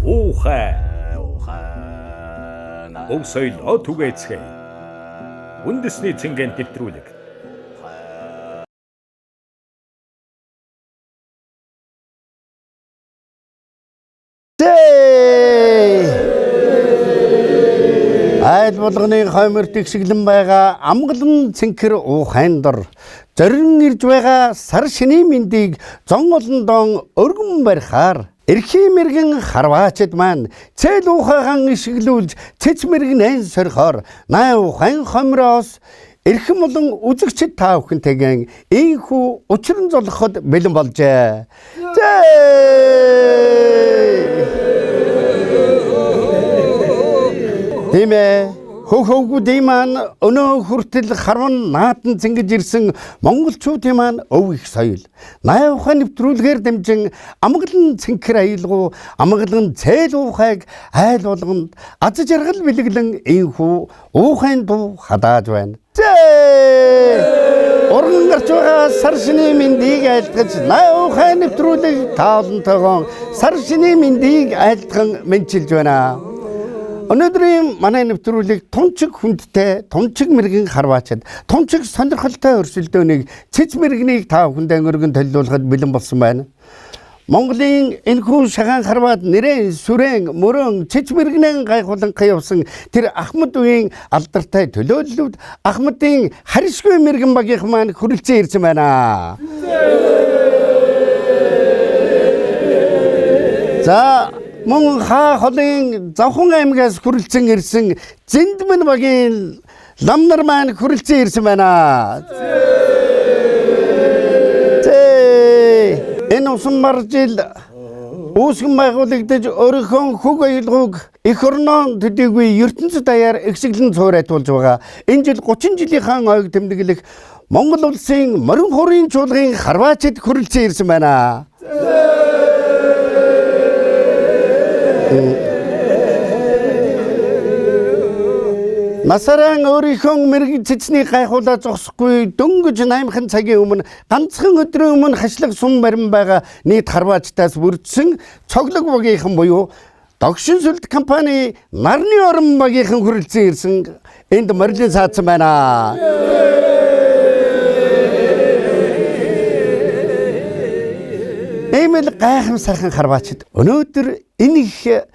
Ухай. Өв соёлоо түгээцгээе. Үндэсний цэнгэнд нэвтрүүлэг. Айл болгоны хойморт игшгэлэн байгаа амгалан цэнхэр ухайн дор зорин ирж байгаа сар шинийн мэндийг зон олондон өргөн барихаар эрхийн мэргэн харваачд маань цэл ухаагаан ишгэлүүлж цэц мэргэн сорихоор най ухайн хомроос эрхэм болон үзэгчд та бүхэнтэйгэн ийхүү учран золгоход бэлэн болжээ. Тиймээ хөвгүүдийн маань өнөө хүртэл харван наатан цэнгэж ирсэн монголчуудын маань өв их соёл. Най ухаан нэвтрүүлгээр дэмжин амгалан цэнхэр аялгуу амгалан цээл ухайг айл болгонд аз жаргал бэлэглэн ийхүү ухайн дуу хадааж байна. Урган гарч байгаа сар шинийн мэндийг айлтгаж най ухаан нэвтрүүлэг таалантайгоо сар шинийн мэндийг айлтган мэнчилж байна. Өнөөдрийн манай нэвтрүүлэг тунчиг хүндтэй, тунчиг мэргэн харваачд, тунчиг сонирхолтой өрсөлдөөнийг цэц мэргэнийг та бүхэндээ өргөн төлөвлөхөд бэлэн болсон байна. Монголын энэхүү шагаан харваад нэрэн, сүрэн, мөрөн, цэц мэргэнэн гайхуулан явсан тэр Ахмад үеийн алдартай төлөөллүүд Ахмадын харишгүй мэргэн багийнх маань хүрэлцэн ирсэн байна. За мөн хаа холын Завхан аймгаас хүрэлцэн ирсэн Зэндмэн багийн ламнар маань хүрэлцэн ирсэн байна. Энэ усан маржил үүсгэн байгуулагдаж өөрийнхөө хөг аялгауг эх орноо төдийгүй ертөнцид даяар эксэглэн цуурайтуулж байгаа. Энэ жил 30 жилийнхаа ойг тэмдэглэх Монгол улсын морин хуурын чуулгын харваачд хүрэлцэн ирсэн байна. Насаран өөрийнхөө мэрэг цэцний гайхуулаа зогсохгүй дөнгөж 8хан цагийн өмнө ганцхан өдрийн өмнө хашлаг сум барин байгаа нийт харваачтаас бүрдсэн цоглог багийнхан буюу Догшин сүлд компани нарны орон багийнхан хүрэлцэн ирсэн энд морилын саадсан байна. Эмэл гайхамсархан харваачд өнөөдөр энэ их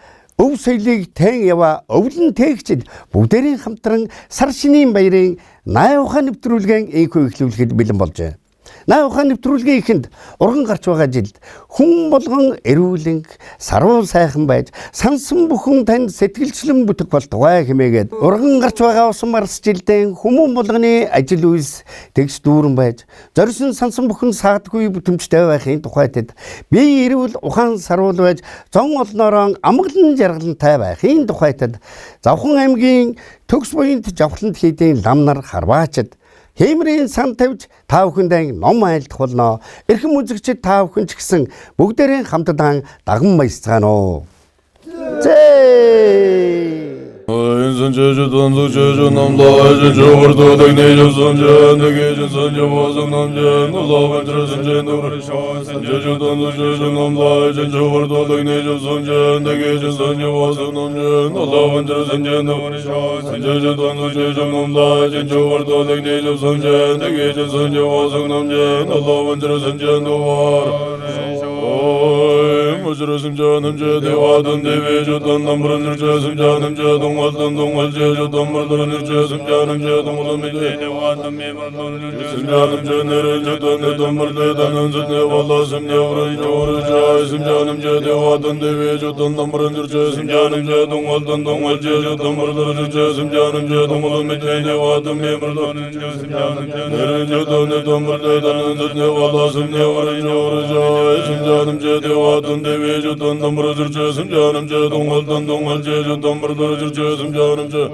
өв соёлыг тэн ява өвлөн тээгчд бүгдээрийн хамтран сар шинийн баярын най ухаан нэвтрүүлгийн ийхүү эхлүүлэхэд бэлэн болжээ. Най ухаан нэвтрүүлгийн эхэнд урган гарч байгаа жилд хүн болгон эрүүлэнг сарвуу сайхан байж сансан бүхэн танд сэтгэлчлэн бүтэх болтугай хэмээгээд урган гарч байгаа усан марс жилдээ хүмүүн болгоны ажил үйлс тэгс дүүрэн байж зорьсон сансан бүхэн саадгүй бүтэмжтэй байхын тухайтад би эрүүл ухаан сарвул байж зон олноороо амгалан жаргалантай байхын тухайтад Завхан аймгийн төгс буйнт жавхланд хийдийн ламнар харваачд Хэмрийн сан тавьж та бүхэндээ ном айлдах болно. Эрхэм үзэгчид та бүхэн ч гэсэн бүгдээрээ хамтдаа даган баясцгаано. 주르심 저놈제 대화던 대외주던 넘버런 주르심 저놈제 동월던 동월제주던 멀던 주르심 저놈제 동월미대 대화던 메버던 주르심 저놈제 내려주던 내던 멀대다는 저네 wallasım nevran yorucaysım canımce devadan devecudan damırın cürcesim canımce dongaldan dongalcecudan mırdır cürcesim canımce dongalın meteğine vadım memırdan cürcesim canımce nerencedan ne damırdedan zırne wallasım nevran yorucaysım canımce devadan devecudan damırın cürcesim canımce dongaldan dongalcecudan mırdır cürcesim canımce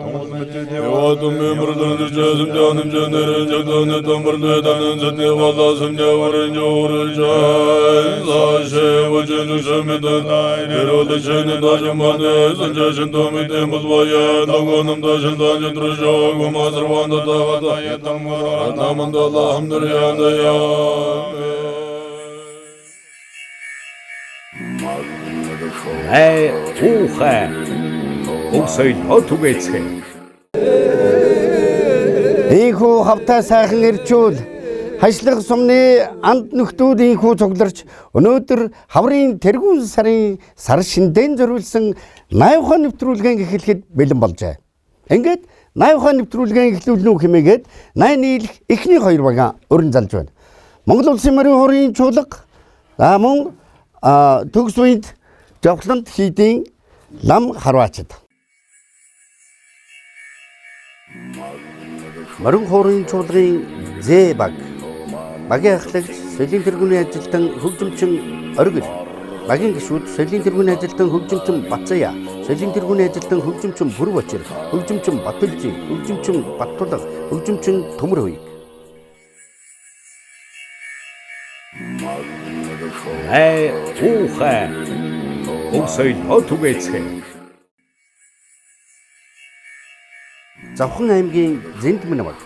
devadan memırdan cürcesim canımce nerencedan ne damırdedan zırne wallasım nevran yorucaysım Zaşe vacını şemeden Erolde şeni dacımane Sancaşın domite mutbaya Dangonum taşından yıtıracak Ve mazırvanda davada Adamında Allah'ımdır yanda ya Най ухай. Өсөйлөө түгээцгээ. Ийхүү хавтаа сайхан ирчүүл хашлах сумны анд нөхдүүд ийхүү цугларч өнөөдөр хаврын тэргүүн сарын сар шиндэн зориулсан 80 ухаан нэвтрүүлгэн эхлэхэд бэлэн болжээ. Ингээд 80 ухаан нэвтрүүлгэн эхлүүлнүү хэмээгээд 80 нийлэх эхний хоёр багаан өрн залж байна. Монгол улсын морин хорийн чуулга мөн төгс үед Жавхланд хийдийн лам харваачид. Морин хорийн чуулгын зэ баг багийн ахлагч соёлын тэргүүний ажилтан хөгжимчин оргил багийн гишүүд соёлын тэргүүний ажилтан хөгжимчин Бацая соёлын тэргүүний ажилтан хөгжимчин Бүрбочир хөгжимчин Батүлжи хөгжимчин Баттулга хөгжимчин Төмөрхөй Най ухай. Өсөйлөө түгээцгээ. Завхан аймгийн Зэнтмэн баг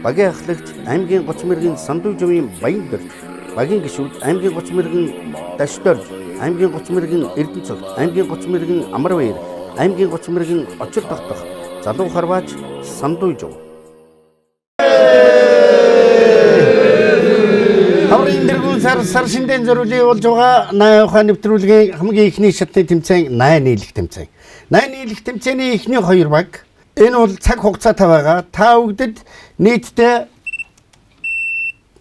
багийн ахлагч аймгийн 30 мэргийн Сандуй жумын Баян дөрж багийн гишүүд аймгийн 30 мэргийн Дашдорж аймгийн 30 мэргийн Эрдэнэцэг аймгийн 30 мэргийн Амарбаяр аймгийн 30 мэргийн Очир тогтох залуу харваач Сандуй жум Хаврын тэргүүн сар шиндэн зориулын болж байгаа 80 ухаан нэвтрүүлгийн хамгийн ихний шатны тэмцээн 80 нийлэх тэмцээн. 80 нийлэх тэмцээний эхний хоёр баг энэ бол цаг хугацаатай байгаа. Та бүгдэд нийтдээ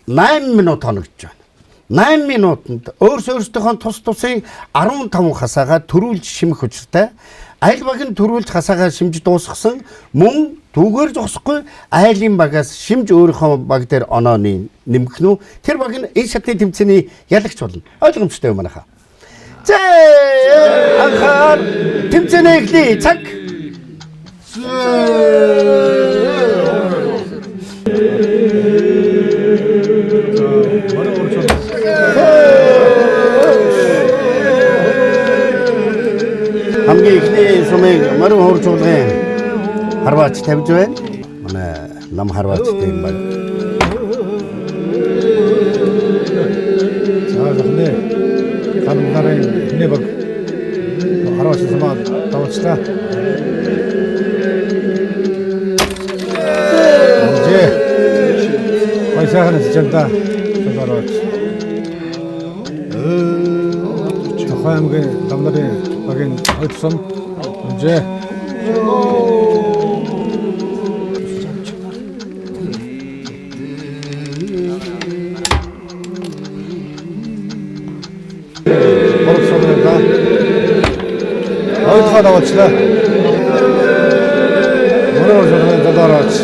8 минут хоногдож байна. 8 минутанд өөрсдийнхөө тус тусын 15 хасаагаа төрүүлж шимэх учиртай. Айл баг нь төрүүлж хасаагаа шимж дуусгасан мөн түүгээр зогсохгүй айлын багаас шимж өөрийнхөө баг дээр онооны нэмэх нь тэр баг нь энэ шатны тэмцээний ялагч болно. Ойлгомжтой юм анаха. За анхаар тэмцээнэ эхлэе. Цаг хамгийн ихний сумын морин хор чуулгын харваач тавьж байна. Манай нам харваачтай юм байна. За захны ханарын хинэ баг харваач сумаа тавчтаа. Сайхан чамда таараач. Тохаймгийн дамнарын багийн өдсөн үнжээ. Борцоодаа ойдхоо даваачлаа. Мөрөөр зөвхөн таараач.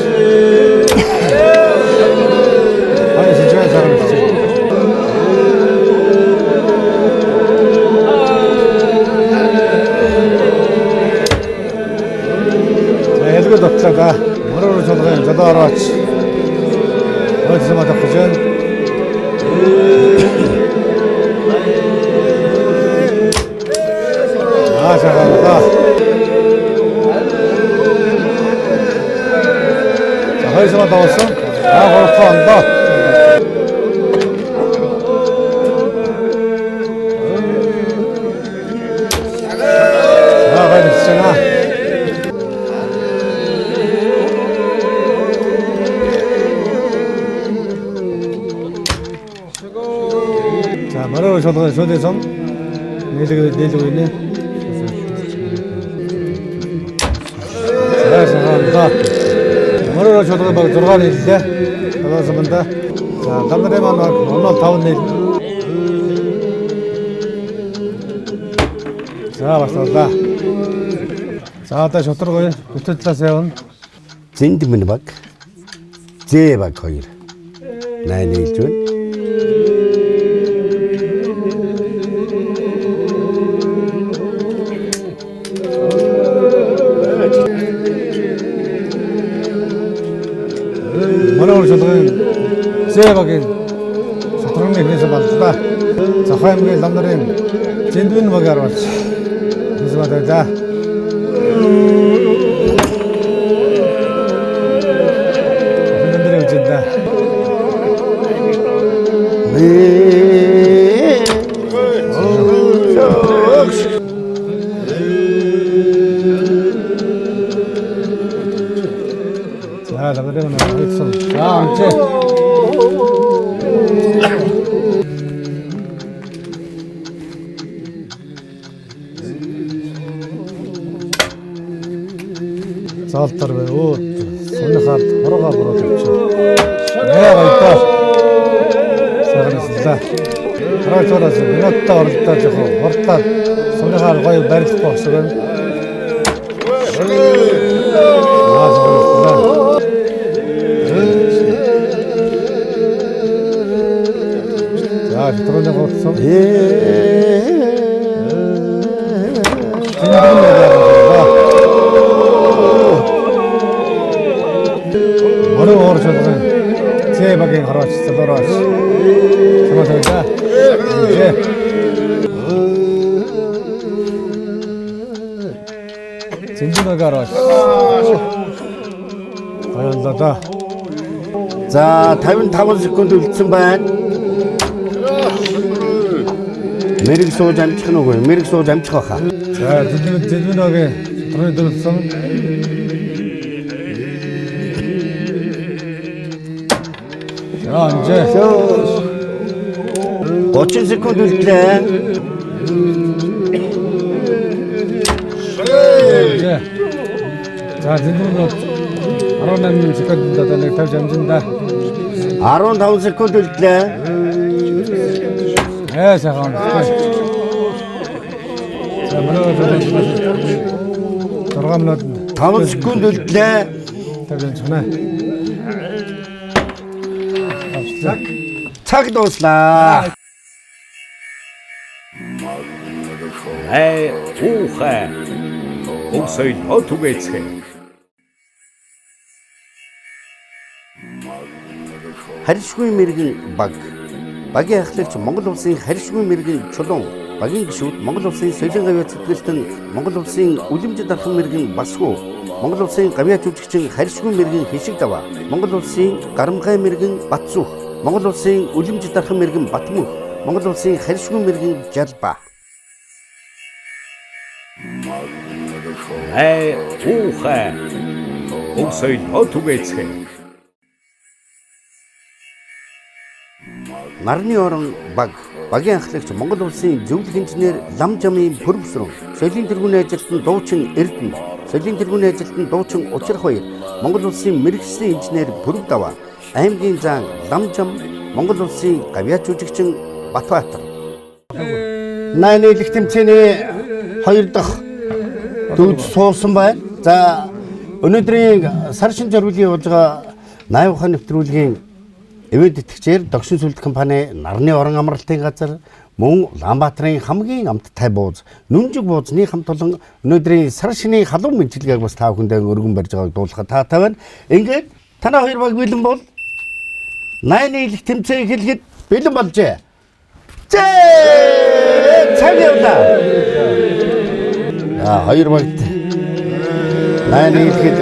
Дотлага мөрөөр жолгын жолоорооч ойцмаа тавхажэн шагаалаа хайсаа давсан хоолтондоо 머리를 저도 손에서 내리고 있네. 자, 시작합니다. 머리로 저도 막 들어가는 일인데 들어가서입니다. 자, 남들에만 오늘 다운 내리. 자, 맞습니다. 자, 다시 저쪽으로 붙었다 세운. Зэндмэн баг. Зэ баг хоёр. Найны хэлж байна. 머리로 저도 세박이 저쪽으로 내려서 봤다. 자, 화염계 남들은 진두는 먹이 하러 왔지. 그래서 맞다. 흔들리고 진다. 자, 남들은 어딨어? 자, 앉지. Салтар бай, оо, соны хаад хорогоо буруу тавьчих. Яага итаа. Саганасла. Хараачлаас минутта оролдоо жоохон хурдлаад соны хаар гоё барилах болсон байна. За, шитрүүний хурцсан. 머리 오르셔도 제 밖에 걸어왔지, 돌아왔지. 잘못합니다. 이제. 진진하게 걸어왔지. 과연다다. За 55 секунд үлдсэн байна. Мэрэг сууж амжих нь үгүй. Мэрэг сууж амжих баха. 자, 진진하게 들어니 들었어. 자, 이제 30 секунд үлдлээ. 이제. 자, 진진으로 18 секунд다 내 тавьж амжинда. 15 секунд үлдлээ. 잠깐. 자, 들어가면 5 секунд үлдлээ. тавьж 전에. Цаг дууслаа. Най уухай. Уусай отугэцээ. Харьшгүй мэрэгэн баг. Багийн ахлагч Монгол улсын харьшгүй мэрэгэн чулуун. Багийн гишүүд Монгол улсын соёлын гавьяа цэцгэлтэн Монгол улсын үлэмжид дархан мэрэгэн Басгүй. Монгол улсын гавьяа жүжигчин харьшгүй мэрэгэн Хишиг Даваа. Монгол улсын Гарамгай мэрэгэн Батсүх. Монгол улсын үлэмжид дархан мэрэгэн Батмүх. Монгол улсын харьшгүй мэрэгэн Жалба. Най уухай. Уусай отугэцээ. Нарны орон баг. Багийн ахлагч Монгол улсын зөвлөх инженер Лам Жамын Пүрвсрэн. Соёлын тэргүүний ажилтан Дуучин Эрдэнэ. Соёлын тэргүүний ажилтан Дуучин Учрах баяр. Монгол улсын мэргэжлийн инженер Пүрв Даваа. Аймгийн зан Лам Жам. Монгол улсын гавьяа жүжигчин Батбаатар. 8 их тэмцээний 2 дахь дүүд суусан байна. За өнөөдрийн сар шин зориулын явуулж байгаа Найв ухаан нэвтрүүлгийн эвэд итгэгчээр Догшин сүлд компани Нарны орон амралтын газар мөн Улаанбаатарын хамгийн амттай бууз Нүнжиг буузны хамт олон өнөөдрийн сар шинийн халуун мэдлэгийг бас та бүхэндээ өргөн барьж байгааг дуулахад таатай байна. Ингээд танаа хоёр баг бэлэн бол 8 их тэмцээн эхлэхэд бэлэн болжээ. Цаг явлаа. Хоёр багт 8 ихэд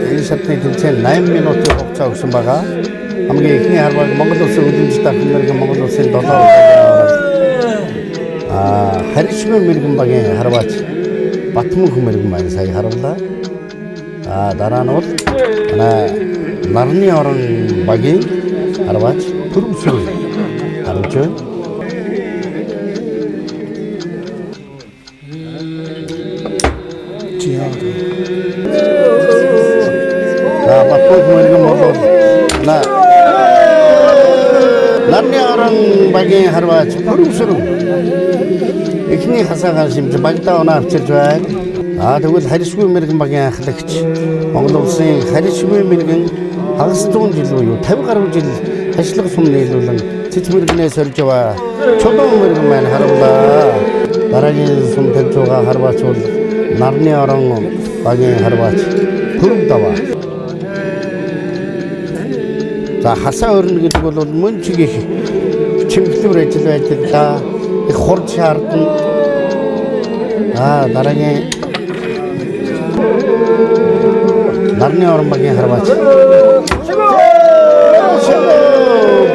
энэ шатны тэмцээн 8 минутын хугацаа өгсөн байгаа. Хамгийн ихний харваг Монгол улсын үлэмжид дархан мэрэгэн Монгол улсын 7 харьшгүй мэрэгэн багийн харваач Батмүх мэрэгэн баг сая харууллаа. Дараа нь бол манай Нарны орон багийн харваач Пүрвсрэн харуулж байна. 자, 맞고 이거 먹어. 남녀 어른 바기 하루와 푸름스름. 이খিনি 하사간 심지 bagta ona авчиржбай. Тэгвэл харьцгүй мэрэгэн багийн ахлагч Монгол улсын харьцгүй мэрэгэн хагас 100 жил буюу 50 гаруй жил ажиллах сум нийлүүлэн цэц мэрэгнээс орж яваа чулуун мэрэгэн маань харууллаа. Дараагийн сум тавьж байгаа харваач бол нарны орон багийн харваач Төрөвдава. За хасаа өрнө гэдэг бол мөн чиг их чимэглэлээр ажил байдаг. Их хурд шаардна. Дараагийн нарны орон багийн харваач.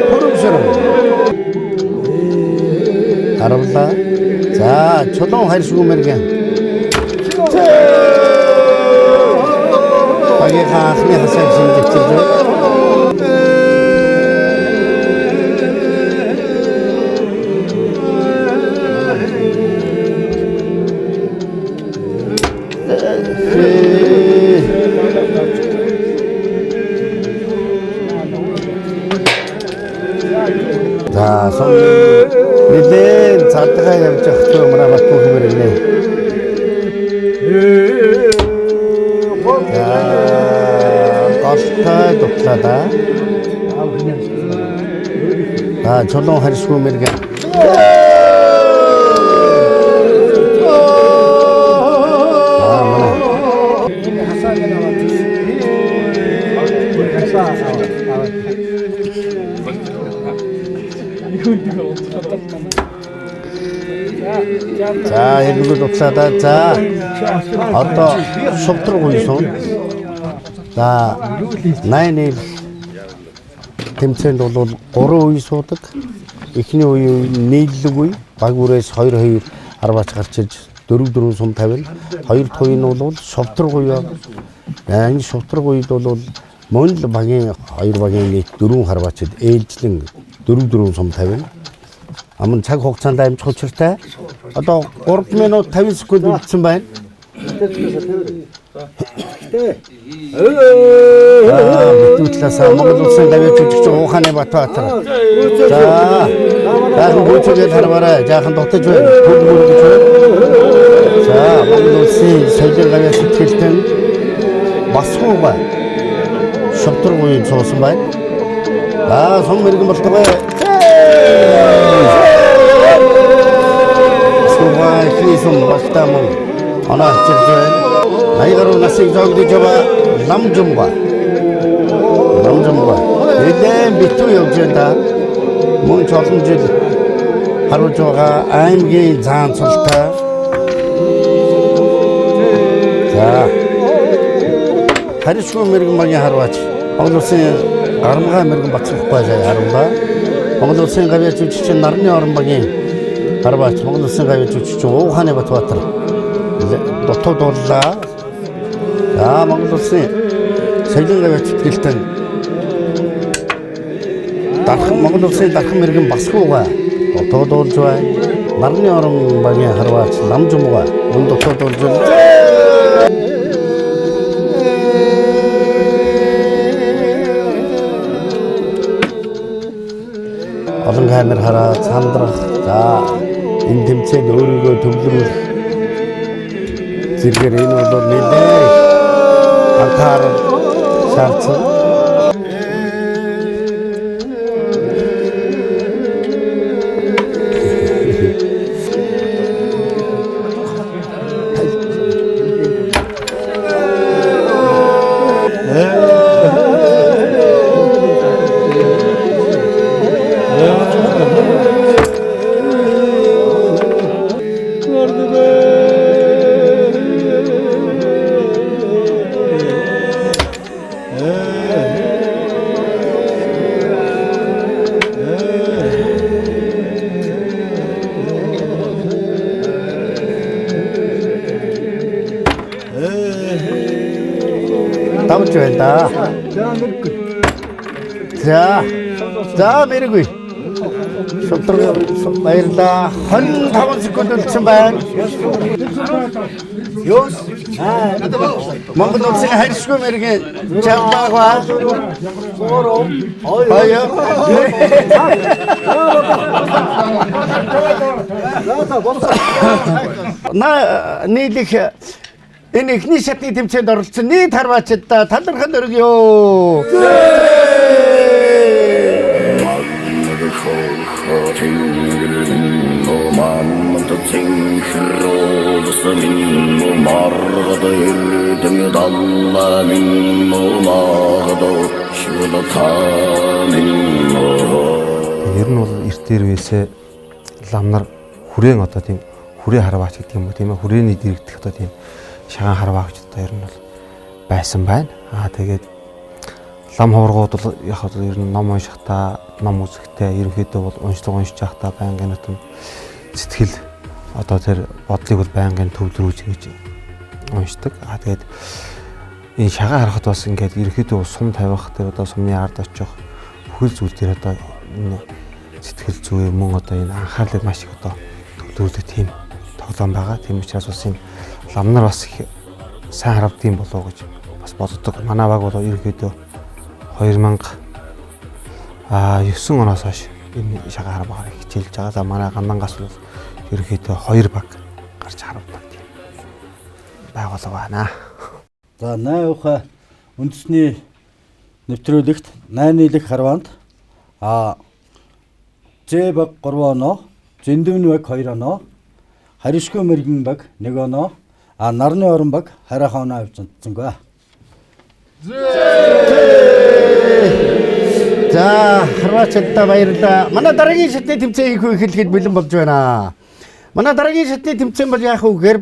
Пүрэмшэрэн. Харууллаа. За чулуун харьцгүй мэргэн. Багийн анхны хасааг шинжлэж байна. 자, 손 밀린 자다가 явж ахч юмраа батгүй хэмэрнэ. 자, 거스타 독사다. 자, чулуун харьцгүй мэргэн. 자, 이거 독사다. 자, 어떤 속도로 있어. 자, 나인이 тэмцээнд бол 3 үе суудаг. Эхний үе нийллэг үе, баг үрээс 2 харваач гарч ирж 4 сум тавина. Хоёр дахь үе нь бол шовтрог үе. Энэ шовтрог үед бол мөн л багийн 2 багийн нийт 4 харваачд ээлжлэн 4 сум тавина. Аман цаг хугацаанд амжих учиртай. Одоо 3 минут 50 секунд үлдсэн байна. Битүүтлээс Монгол улсын давж жүжигч Ухааны Батбаатар. За. Жаахан бүжигээр харваарай. Жаахан дотож байна. Төл мөргөж байна. За, Монгол улсын соёлын гавьяа сэтгэлтэн Басхууга шовтрог үеийн суусан байна. За, сум мэрэгэн болтгоо. Хизум бастамын она чиржээ. Найгаруу насыг зогдож байгаа намжумба. Эдэн битүү явж байна. Мөн ч олон жил харуулж байгаа аймгийн заан цултай. За. харьцгүй мэрэгэн багийн харваач Монгол улсын гарамгай мэрэгэн Бацрахгүй харууллаа. Монгол улсын гавьяа жүжигч нарны орон багийн харваач Монгол улсын гавьяа жүжигч Ухааны Батбаатар дотоод дууллаа. За Монгол улсын соёлын гавьяа тэтгэлтэн Монгол улсын дархан мэрэгэн Басхууга дотоод дуулж байна. Нарны орон багийн харваач Намжумга дотоод дуулж байна. Олон камер хараад сандрах. За энэ тэмцээнд өөрийгөө төвлөрүүлэх зэргээр энэ бол нэлээд анхаарал шаардсан. Давж байна. За мэрэггүй. Шотрог баярлаа. 25 секунд үлдсэн байна. Юус. Монгол улсын хайршгүй мэрэгэн чамбагва. На нийлэх энэ эхний шатны тэмцээнд оролцсон нийт харваачдаа талархал өргөё. Ер нь бол эрт дээрвээсээ лам нар хүрээн одоо тийм хүрээ харваач гэдэг юм уу тийм ээ хүрээний дэрэгдэх одоо тийм шагаан харваагч одоо ер нь бол байсан байна. Тэгээд лам хургууд бол яг одоо ер нь ном уншихтаа ном үзэхдээ ерөнхийдөө бол уншиж явахдаа байнгын утам сэтгэл одоо тэр бодлыг бол байнгын төвлөрүүлж ингэж уншдаг. Тэгээд энэ шагаан харахад бас ингээд ерөнхийдөө сум тавих тэр одоо сумны ард очих бүхэл зүйл дээр одоо энэ сэтгэл зүй мөн одоо энэ анхаарлыг маш их одоо төвлөрүүлдэг тийм тоглоом байгаа. Тийм учраас бас энэ лам нар бас их сайн харавдсан болов гэж бас боддог. Манай баг бол ерөнхийдөө 2009 оноос хойш энэ шагаан харваагаар хичээлж байгаа. За манай Гандангаас бол ерөнхийдөө 2 баг гарч харавдаг тийм байгууллага байна. За 8 үндэсний нэвтрүүлэгт 8 нийлэх харваанд З баг 3 оноо, Зэндүвний баг 2 оноо, Харишгүй мэрэгэн баг 1 оноо, Нарны орон баг 20 оноо авчирдсангүй. За харваачдаа баярлалаа. Манай дараагийн шатны тэмцээн эхлэхэд бэлэн болж байна. Манай дараагийн шатны тэмцээн бол яах вэ гэхээр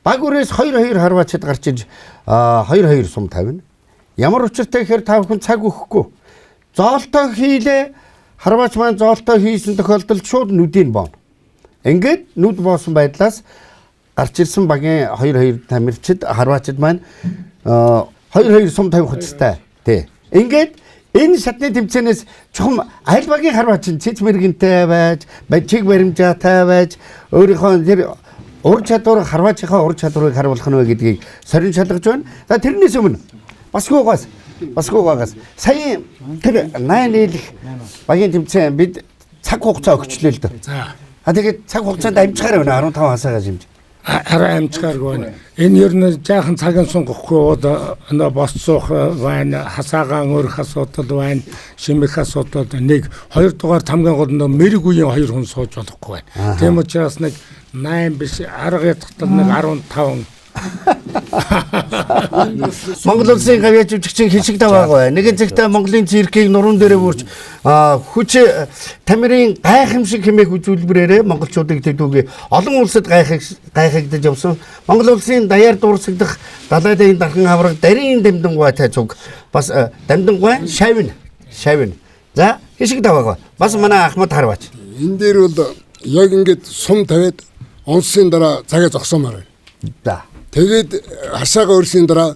баг үрээс 2-2 харваачд гарч иж 2-2 сум тавина. Ямар учиртай гэхээр та бүхэн цаг өгөхгүй. Зоолтоо хийлээ. Харваач маань зоолтоо хийсэн тохиолдолд шууд нүдийг бооно. Ингээд нүд боосон байдлаас гарч ирсэн багийн 2-2 тамирчид харваачд маань 2-2 сум тавих хөдөлтэй. Тэ. Ингээд энэ шатны тэмцээнээс чухам аль багийн харваач цэц мэрэгэнтэй байж, чиг баримжаатай байж, өөрийнхөө тэр ур чадвар харваачийнхаа ур чадварыг харуулах нь вэ гэдгийг сорин шалгаж байна. За тэрнээс өмнө басгүйгаас сая тэр 8 нийлэх багийн тэмцээн бид цаг хугацаа өгчлөө л дээ. За. Тэгээд цаг хугацаанд амжихаар байна 15 хасаагаас хэмж. Арай амжихааргүй байна. Энэ ер нь жаахан цагийн сунгахгүй одоо босцох байна, хасаагаан өрх асуудал байна, шимэх асуудал нэг 2 дугаар тамгын голонд мэрэг үеийн 2 хүн сууж болохгүй байна. Тийм учраас нэг 8 биш арга ятгатал нэг 15 Монгол улсын гавьяа жүжигчин хишиг таваагаа. Нэгэн цагтаа Монголын циркийг нуруунд дээрээ бүрч хүч тамирын гайхамшиг хэмээх үзүүлбэрээр монголчуудыг тэдүүгээ олон улсад гайхагдаж явсан. Монгол улсын даяар дуурсагдах далай дайн дархан авраг дарийн дамдангуй тайцуг бас дамдангуй шавна. За хишиг таваагаа. Бас манай Ахмад харваач. Энэ дээр бол яг ингээд сум тавиад онцгийн дараа цагаа зогсоомоор байна. За. Тэгээд хашаага өрсөний дараа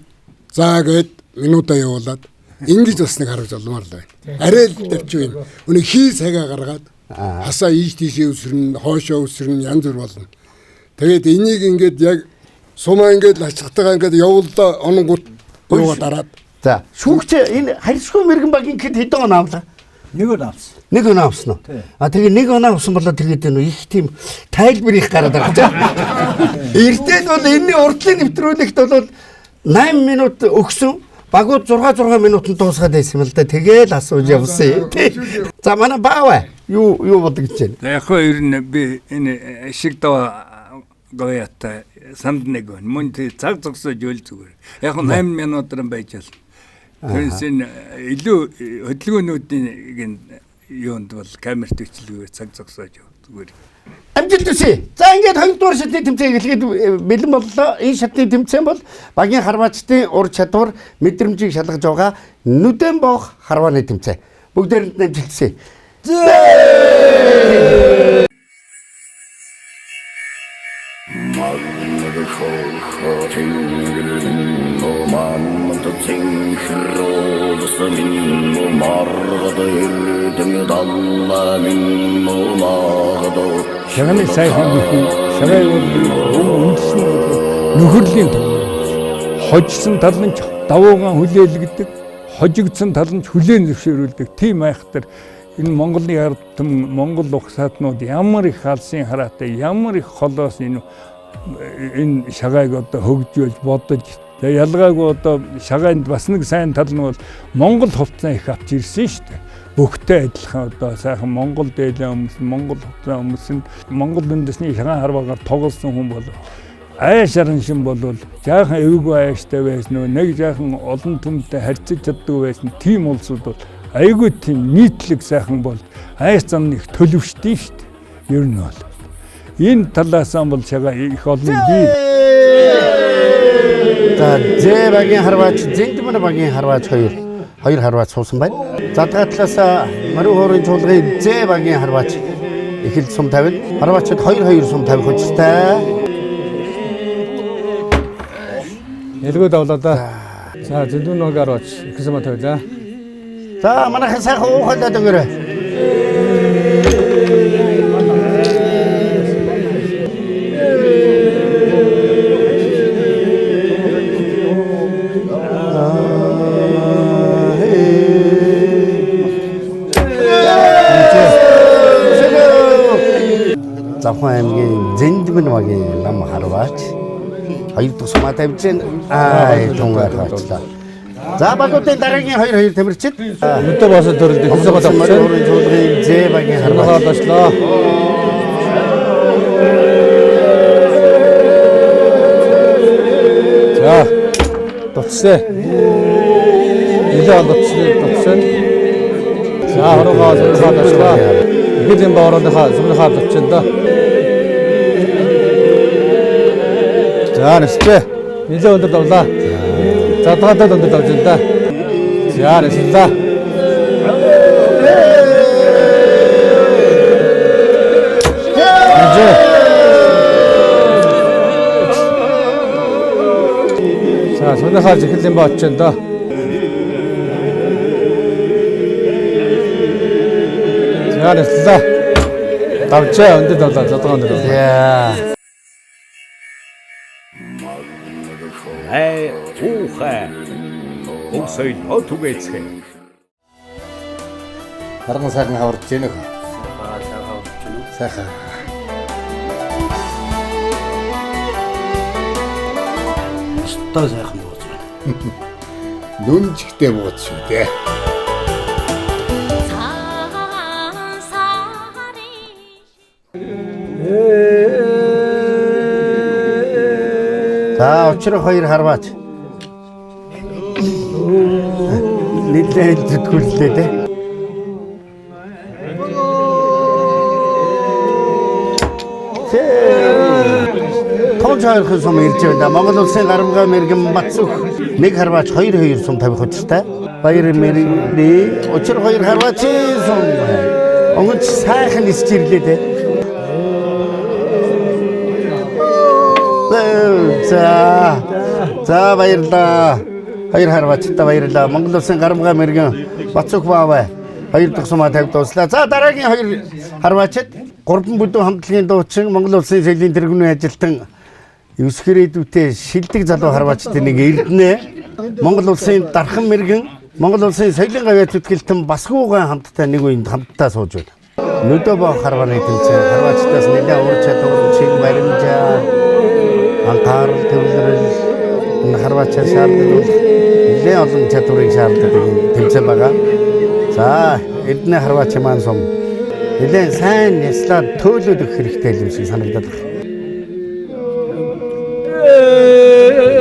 заа гээд минутаа явуулаад ингэж бас нэг харж олмоор л байна. Арай л тавьчих юм. Өнөө хий цагаа гаргаад хасаа ийш тийшээ өсрөн, хоошоо өсрөн янз бүр болно. Тэгээд энийг ингээд яг сумаа ингээд ачхтайгаа ингээд явуулдаа ононгууд уугаа дараад. За шүүгч энэ харьцгүй мэрэгэн багийн хэд хэдэн оноо авлаа? 1 оноо авсан. 1 оноо авсан уу? Тэгээ 1 оноо авсан болоо тэгээд энэ их тийм тайлбар их гараад байгаа ч. Эртээд бол энэний урдлын нэвтрүүлэгт бол 8 минут өгсөн багууд 6 минутанд дуусгаад байсан юм л да. Тэгээл асууж явсан. За манай бааваа юу бодож байна? Яг хөө ер нь би энэ шиг дава гоята самд нэг гон мөн цаг зогсож өөл зүгээр. Яг 8 минутаар байж болно. Тэрс энэ илүү хөдөлгөөнүүдийн юунд бол камерт бичлэгээр цаг зогсоож яв зүгээр. Амжилт хүсье. За ингээд 2 дугаар шатны тэмцээн эхлэхэд бэлэн боллоо. Энэ шатны тэмцээн бол багийн харваачдын ур чадвар мэдрэмжийг шалгаж байгаа нүдэн боох харвааны тэмцээн. Бүгдээрэнд нь амжилт хүсье. Шагныг сайхан бүхэн шагай үндэсний нөхөрлийн тоглоом. Хожсон тал нь давуугаан хүлээлгдэг, хожигдсон тал нь хүлээн зөвшөөрүүлдэг. Тийм айхтар энэ Монголын ардтан Монгол ухсаатнууд ямар их халсын хараатай, ямар их холоос энэ шагааг одоо хөгжүүлж бодож, ялгаагүй одоо шагаанд бас нэг сайн тал нь бол Монгол хувцас их авч ирсэн шүү дээ. Бүгдээ адилхан одоо сайхан Монгол дээлээ хүмүүс, Монгол хувцас хүмүүс, Монгол үндэсний шагаан харваагаар тоглосон хүн бол айш араншин бол жаахан эвгүй айштай байсан нөө нэг жаахан олон түмтэй харьцаж чаддаг байсан тийм улсууд бол айгүй тийм нийтлэг сайхан бол айш зам их төлөвшдөө шүү дээ. Ер нь бол энэ талаас нь бол шагаа их олон бий. За З багийн харваач, Зэндмэр багийн харваач хоёр харваач суусан байна. Задгаа талаас Мариу хуурын чуулгын З багийн харваач эхэлж сум тавина. Харваачид 2-2 сум тавих учиртай. Элгөө давлаа да. За Зэндүн нэг харваач их сум тавилаа. За манайхан сайхан уухалаад өнгөрөө. Завхан аймгийн Зэндмэр багийн нам харваач хоёр дахь сумаа тавьж байна. Тунгаар хаачлаа. За багуудын дараагийн 2-2 тамирчид өдөө босоо төрөлд их сум тавьсан. чуулгын З багийн харваач бослоо. За дуцсан. Илээ дуцсан. За хорогоо дуцсан. Ихэлийн боорооныхаа сүмнийхаа дуцсан да. За нэсчээ. Илээ өндөр давлаа. Задгаатад өндөр давж байна да. За нэслээ. За сүмнийхаа ихэлийн бооч байна да. За нэслээ. Давчаа өндөр давлаа. Задгаа өндөр давлаа. яа. Най ухаа. Усай отугэцхэ. Харган сайхан хаварч гэнэ хөө. Сайхан. Өстой сайхан бууж байна. Нүнжигтэй бууз шүү дээ. За очрох хоёр харваач. Нэлээд зүтгүүллээ дээ. Тонч хоёрхан сум ирж байна. Монгол улсын гарамгай мэргэн Бацүх нэг харваач 2-2 сум тавих учиртай. Баяр мэргэний очрох хоёр харваачийн сум. Онгоц сайхан нисчирлээ дээ. За баярлаа. Хоёр харваачтай баярлаа. Монгол улсын гарамгай мэргэн Бацүх баавай хоёр дахь сумаа тавьд дуслаа. За дараагийн хоёр харваачид гурван бүдүүн хамтлагийн дуучин Монгол улсын соёлын тэргүүний ажилтан Юсгэрээдүүтэй шилдэг залуу харваачтай нэг Эрдэнэ. Монгол улсын дархан мэргэн Монгол улсын соёлын гавьяа зүтгэлтэн Басгуугай хамттай нэг үеинд хамтдаа сууж байна. Нүдөө боо харвааны тэмцээн харваачтаас нэлээд ур чадвар чиг баримжаа анхаарал төвлөрөл харваачаа шаарддаг нэлээд олон чадварыг шаарддаг тэмцээн байгаа. За Эрдэнэ харваач маань сум нэлээд сайн яслаад төөлөд өгөх хэрэгтэй юм шиг санагдаад байна.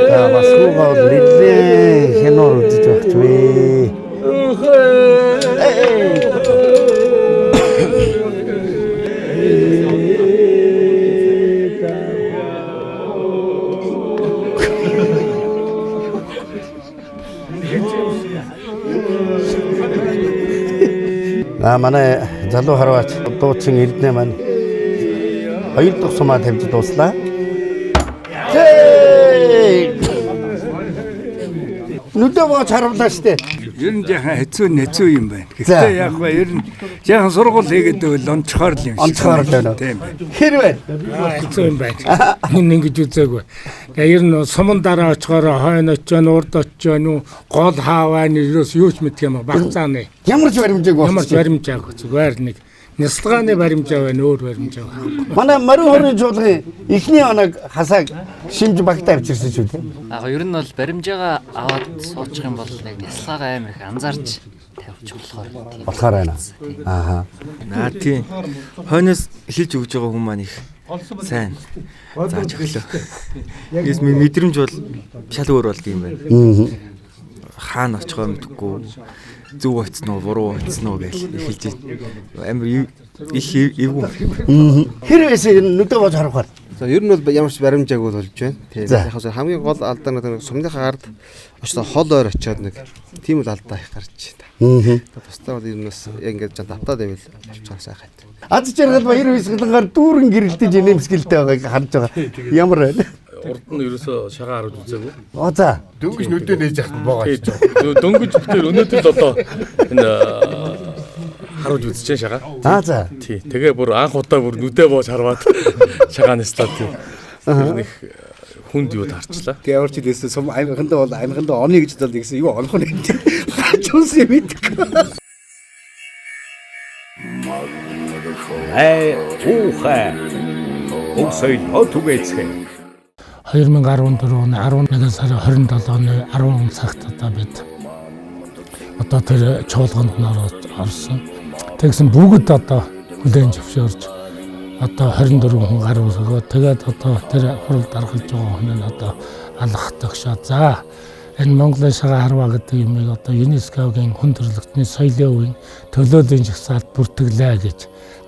За Басгуугаа нэлээд хянуур үзэж багч вэ. Манай залуу харваач дуучин Эрдэнэ маань хоёр дахь сумаа тавьж дууслаа. Нүдөө бооч харамлаа штэ. Ер нь яхан хэцүү юм байна. Гэхдээ яг ба ер нь яхан сургууль хийгээд байвал онцгоор л юм шиг. Онцгоор л байна. Тийм. Хэрвээ хэцүү юм байна. Энэ ингэж үзээгүй. Тэгээ ер нь суман дараа очихоор хойно очиж, урд очиж, гол хааваа нэрээс юу ч мэдх юм багцааны. ямар ч баримжаагүй. Ямар ч баримжаагүй. Зүгээр нэг Няслагааны баримжаа байна, өөр баримжаа байна. Манай Морин хорны чуулгын эхний оног хасааг шимж багтаа авчирсан шүү дээ. Ер нь бол баримжаагаа аваад суучих юм бол яг няслагаа амар их анзаарч тавьчих болохоор байна. Ааха. Наа тийм. Хойноос хэлж өгж байгаа хүмүүс маань их сайн. Зааж өглөө. Ես мэдрэмж бол шал өөр болд юм байна. Хаана очихоо мэдгүй. Зүг очсон уу, буруу очсон уу гэж хэлж амар их эвгүй. Хэрвээс нүдэ бож харахаар. За ер нь бол ямар ч баримжаагүй болж байна. Тийм. Яг хамгийн гол алдаа нь сумныхаа ард очсон хол ойр очиод нэг тийм л алдаа их гарч байна. Тусдаа бол ер нь бас ингэж давтаад байвал авчихсан сайхан. Аз жаргал баяр хэсгэлэнгээр дүүрэн гэрэлтэж нэмсгэлтэй байгааг харж байгаа. Ямар байна? Урд нь ерөөсөө шагаа харж үзээгүй. За. Дөнгөж нүдөө нээж яхад байгаа ч. Дөнгөж тэр өнөөдөр л одоо энэ харж үзчихэн шагаа. За. Тий. Тэгээ бүр анх удаа бүр нүдээ боож харваад шагаа нэслээ тий. Тэр нэг хүнд юу таарчлаа. Тэгээ ямар ч хэлээсээ сум амхандаа бол амхандаа оны гэж дал гэсэн юу олох нь хаач үгүй мэдгүй. ухаа Өвсөй хотугэцэг 2014 оны 11 сарын 27 оны 10 цагт одоо бид одоо тэр чуулганд орсон. Тэгсэн бүгд одоо хүлээн зөвшөөрж одоо 24 хүн гаруй өгөө. Тэгээд одоо тэр хурал даргалж байгаа хүн нь одоо алхах гэж. За энэ Монголын шагаа харваа гэдэг юмыг одоо ЮНЕСКОгийн хүн төрөлхтний соёлын үеийн төлөөллийн жагсаалд бүртгэлээ гэж.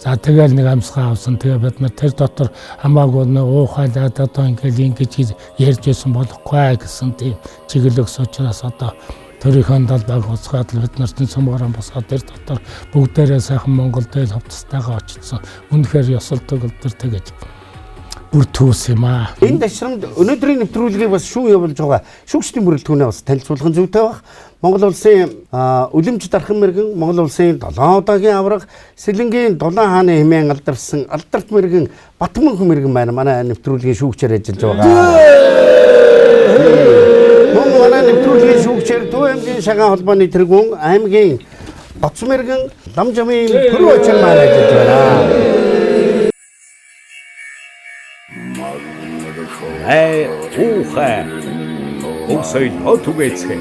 За тэгэл нэг амсгаа авсан. Тэгээ бид нар тэр дотор хамаагүй уухайлаад одоо ингэж ярьж байсан болохгүй гэсэн тийм чиглэлс учраас одоо төрийн далбаг уцгаад бид нартын сумгаран босоод тэр дотор бүгдээрээ сайхан Монгол дээл хувцастайгаа очсон. Үнэхээр ёсолдог л тэр тэгэж бүр түүс юм аа. Энэ ташрамд өнөөдрийн нэвтрүүлгийг бас шүүн явуулж байгаа шүүгчдийн бүрэлдэхүүнээ бас танилцуулах зүйтэй баг. Монгол улсын Үлэмж Дархан мэргэн, Монгол улсын 7 удаагийн авраг, Сэлэнгийн Дулаан хааны хэмээн алдарсан Алдарт мэргэн, Батман хүн мэргэн байна. Манай нэвтрүүлгийн шүүгчээр ажиллаж байгаа. Манай нэвтрүүлгийн шүүгчээр Төв аймгийн шагаан холбооны тэргүүн аймгийн Боц мэргэн, Ламжамын Пүрүү очир маань ажиллаж байна. ухаа Өвсөй хотугэцэг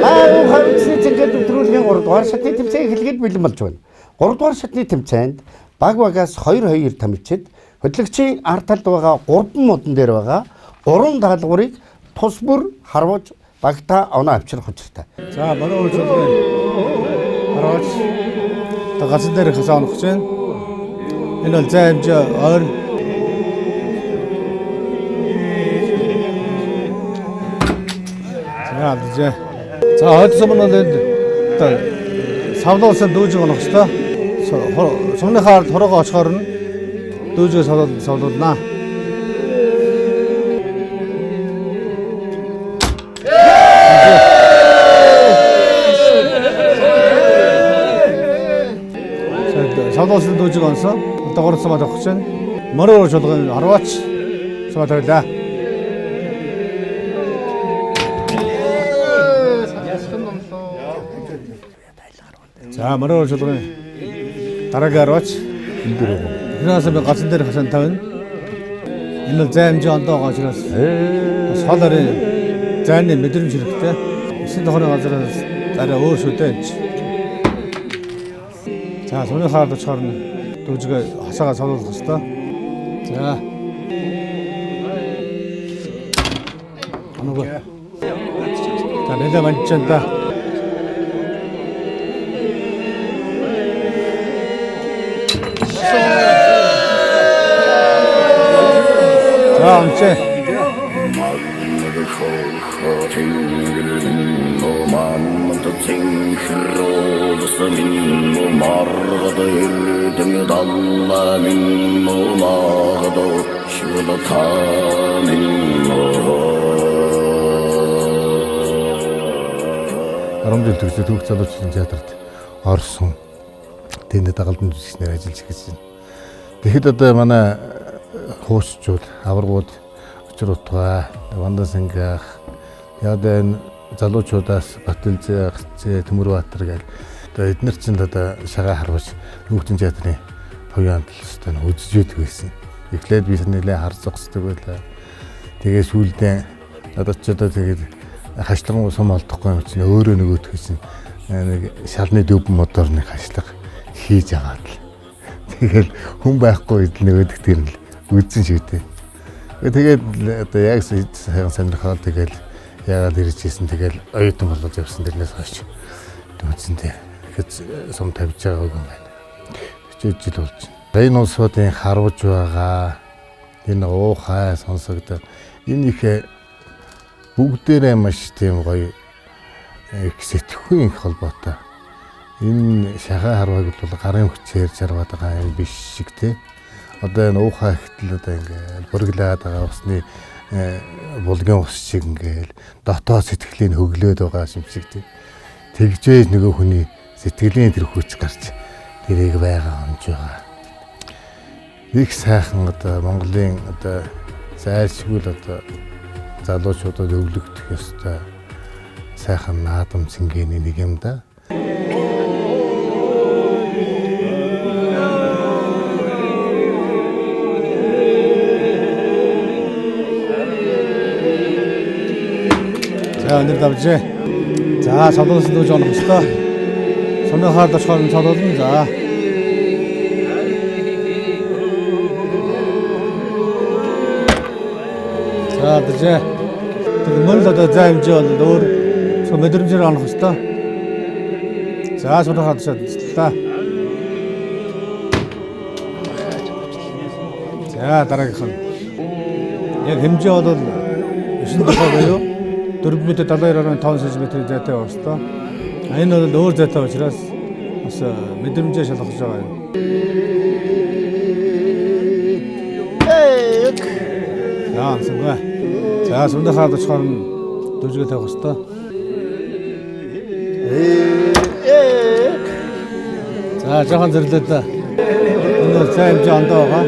Наа хавцны зингээд нэвтрүүлгийн 3 дугаар шатны тэмцээн эхлэхэд бэлэн болж байна. 3 дугаар шатны тэмцээнд баг багаас 2-2 тамирчид хөтлөгчийн ард талд байгаа 3 модон дээр байгаа 3 даалгаврыг тус бүр харваж багтаа оноо авчрах учиртай. За манай үйлчлэгэн хараач та гацсан дээр хасаа онох гэж байна. Энэ бол зай хэмжээ ойр за хойд сумын бол энэ савлуулсан дүүжиг онох хэвээр сумны хаард хороогоо очихоор нь дүүжиг савлуулнаа. Савлуулсан дүүжиг онсон. Одоо гурав сумад авах чинь мороор чуулгын 10-аач сумад тавилаа. За мороор чуулгын дараагийн 10-аач энэс би гацсан дээр хасан тавина. Энэ бол зай хэмжээ ондоо байгаа учраас бас хол орын зайны мэдрэмж хэрэгтэй. Эсийн тохны газраас дараа өөр шүү дээ. За сумны хаард очихоор нь дүүжгээ хасаагаа цолуулах хэвээр. За. Ануга. Та нэлээд манчанда. За амчээ. 10 жил төгсөө Төвх залуучуудын театрт орсон. Тэнд дагалдан жүжигчнээр ажиллаж гэж байна. Тэгэхэд одоо манай хууччууд, аваргууд, Учир утгаа, Ванда Сангах, яадан залуучуудаас Батэлзэ, Төмөрбаатар гэл одоо эдгээр чинь одоо шагаа харваж Хүүхдийн театрын хувийн амтлалтай үзэж байдаг байсан. Эхлээд би нэлээ хар зогсдог байлаа. Тэгээ сүүлдээ одоо ч одоо тэгээд хашлагын сум олдохгүй юм чинь өөрөө нөгөөдх гэсэн нэг шалны дөв моторны хашлага хийж аваад л. Тэгэл хүн байхгүй нөгөөдх тэр нь үзсэн шүү дээ. Тэгээд одоо яг сайхан сонирхоод тэгэл яагаад ирж ийсэн тэгэл оюутан болгож явсан тэрнээс хойш дүүцэндээ ихэд сум тавьж байгаа юм байна. 40 жил болж байна. Энэ улсуудын харвж байгаа энэ уухай сонсогдох энэ их бүгдээрээ маш тийм гоё их сэтгхүйн их холбоотой. Энэ шагаа харваг бол гарын хүчээр жаргаад байгаа юм биш шиг тий. Одоо энэ уухай ихтэл одоо ингээд бүрглээд байгаа усны булгийн ус шиг ингээд дотоод сэтгэлийн хөглөөд байгаа юм шиг тий. Тэгжээж нөгөө хүний сэтгэлийн тэр хүч гарч тэрийг байгаа онж байгаа. Их сайхан одоо Монголын одоо зайлшгүй л одоо залуучуудад өвлөгдөх ёстой сайхан наадам цэнгэний нэг юм да. За өнөр давжээ. За солонгос дүүж онох ёстой. Сумын хаад очихоор нь солоолно. За. За дэжээ. Тэгээд мөн л одоо займжээ бол өөр мэдрэмжээр онох ёстой. За сумын хаад очихлаа. За дараагийнх нь. Яг хэмжээ бол 9 дахь буюу 4.72.5 см зайтай байх ёстой. Энэ бол өөр зайтай учраас бас мэдрэмжээ шалгаж байгаа юм. Яа санаа. За сумын хаад очихоор нь дүүжгээ тавих ёстой. За жоохон зэрлээд энэ зай хэмжээ ондоо байгаа.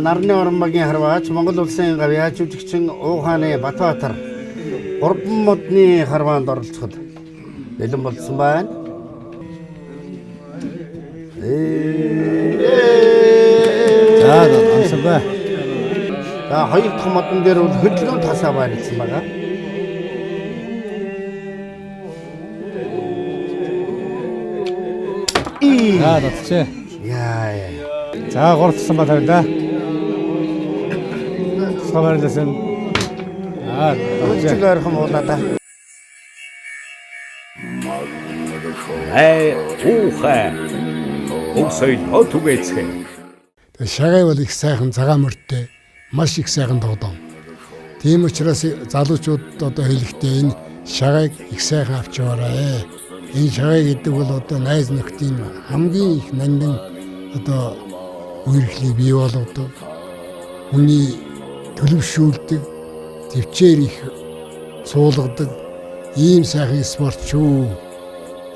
Нарны Оронбагийн харваач Монгол улсын гавьяа жүжигчин Уухааны Батбаатар 3 модны харваанд оролцоход бэлэн болсон байна. За амсан бай. За хоёр дахь модон дээр бол хөдөлгөөн тасаа байрлсан байгаа. За татчээ. Яа. За гуртсан ба тавилаа. Саварласан. Өчигөр хэмуулаа. Уухай. Өсөй отугэцээ. Шагай бол их сайхан цагаан мөрттэй, маш их сайхан тоглоом. Тийм учраас залуучууд одоо хэлэхдээ энэ шагайг их сайхан авч яваарай. Энэ шагай гэдэг бол одоо найз нөхдийн хамгийн их нандин одоо үерхлийг бий болгодог. Хүний төлөвшүүлдэг, төвчээр их суулгадаг ийм сайхан спорт шүү.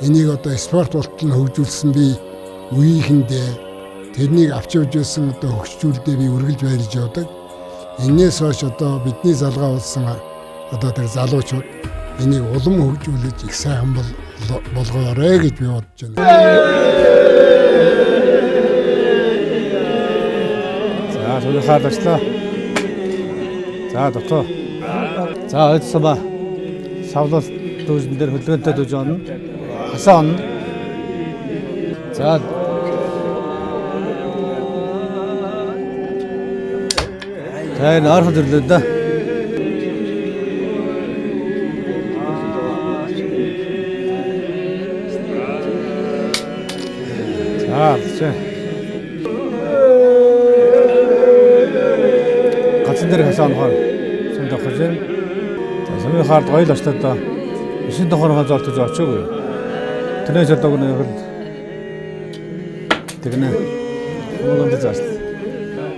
Энийг одоо спорт болтол нь хөгжүүлсэн би үеийнхэндээ тэрнийг авч явж байсан одоо хөгжүүлдээ би үргэлж баярлж явдаг. Энээс хойш одоо бидний залгаа болсон одоо тэр залуучууд энийг улам хөгжүүлж их сайхан болгоорой гэж би бодож байна. За сүүлийн хаад очлоо. За дотоо. За ойдсон ба. Савлал дүүжин дээр хөдөлгөөнтэй дүүж онно. Хасаа онно. За энэ архад ирлээ да. За гацэн дээр хасаа онохоор сүнд авах гэж. За сумын хаард гоё л очлоо да. 9 дахь орхон золтож очоогүй. тэрнээс одоо нэг тэгнэ. Мөнгөнд зааш.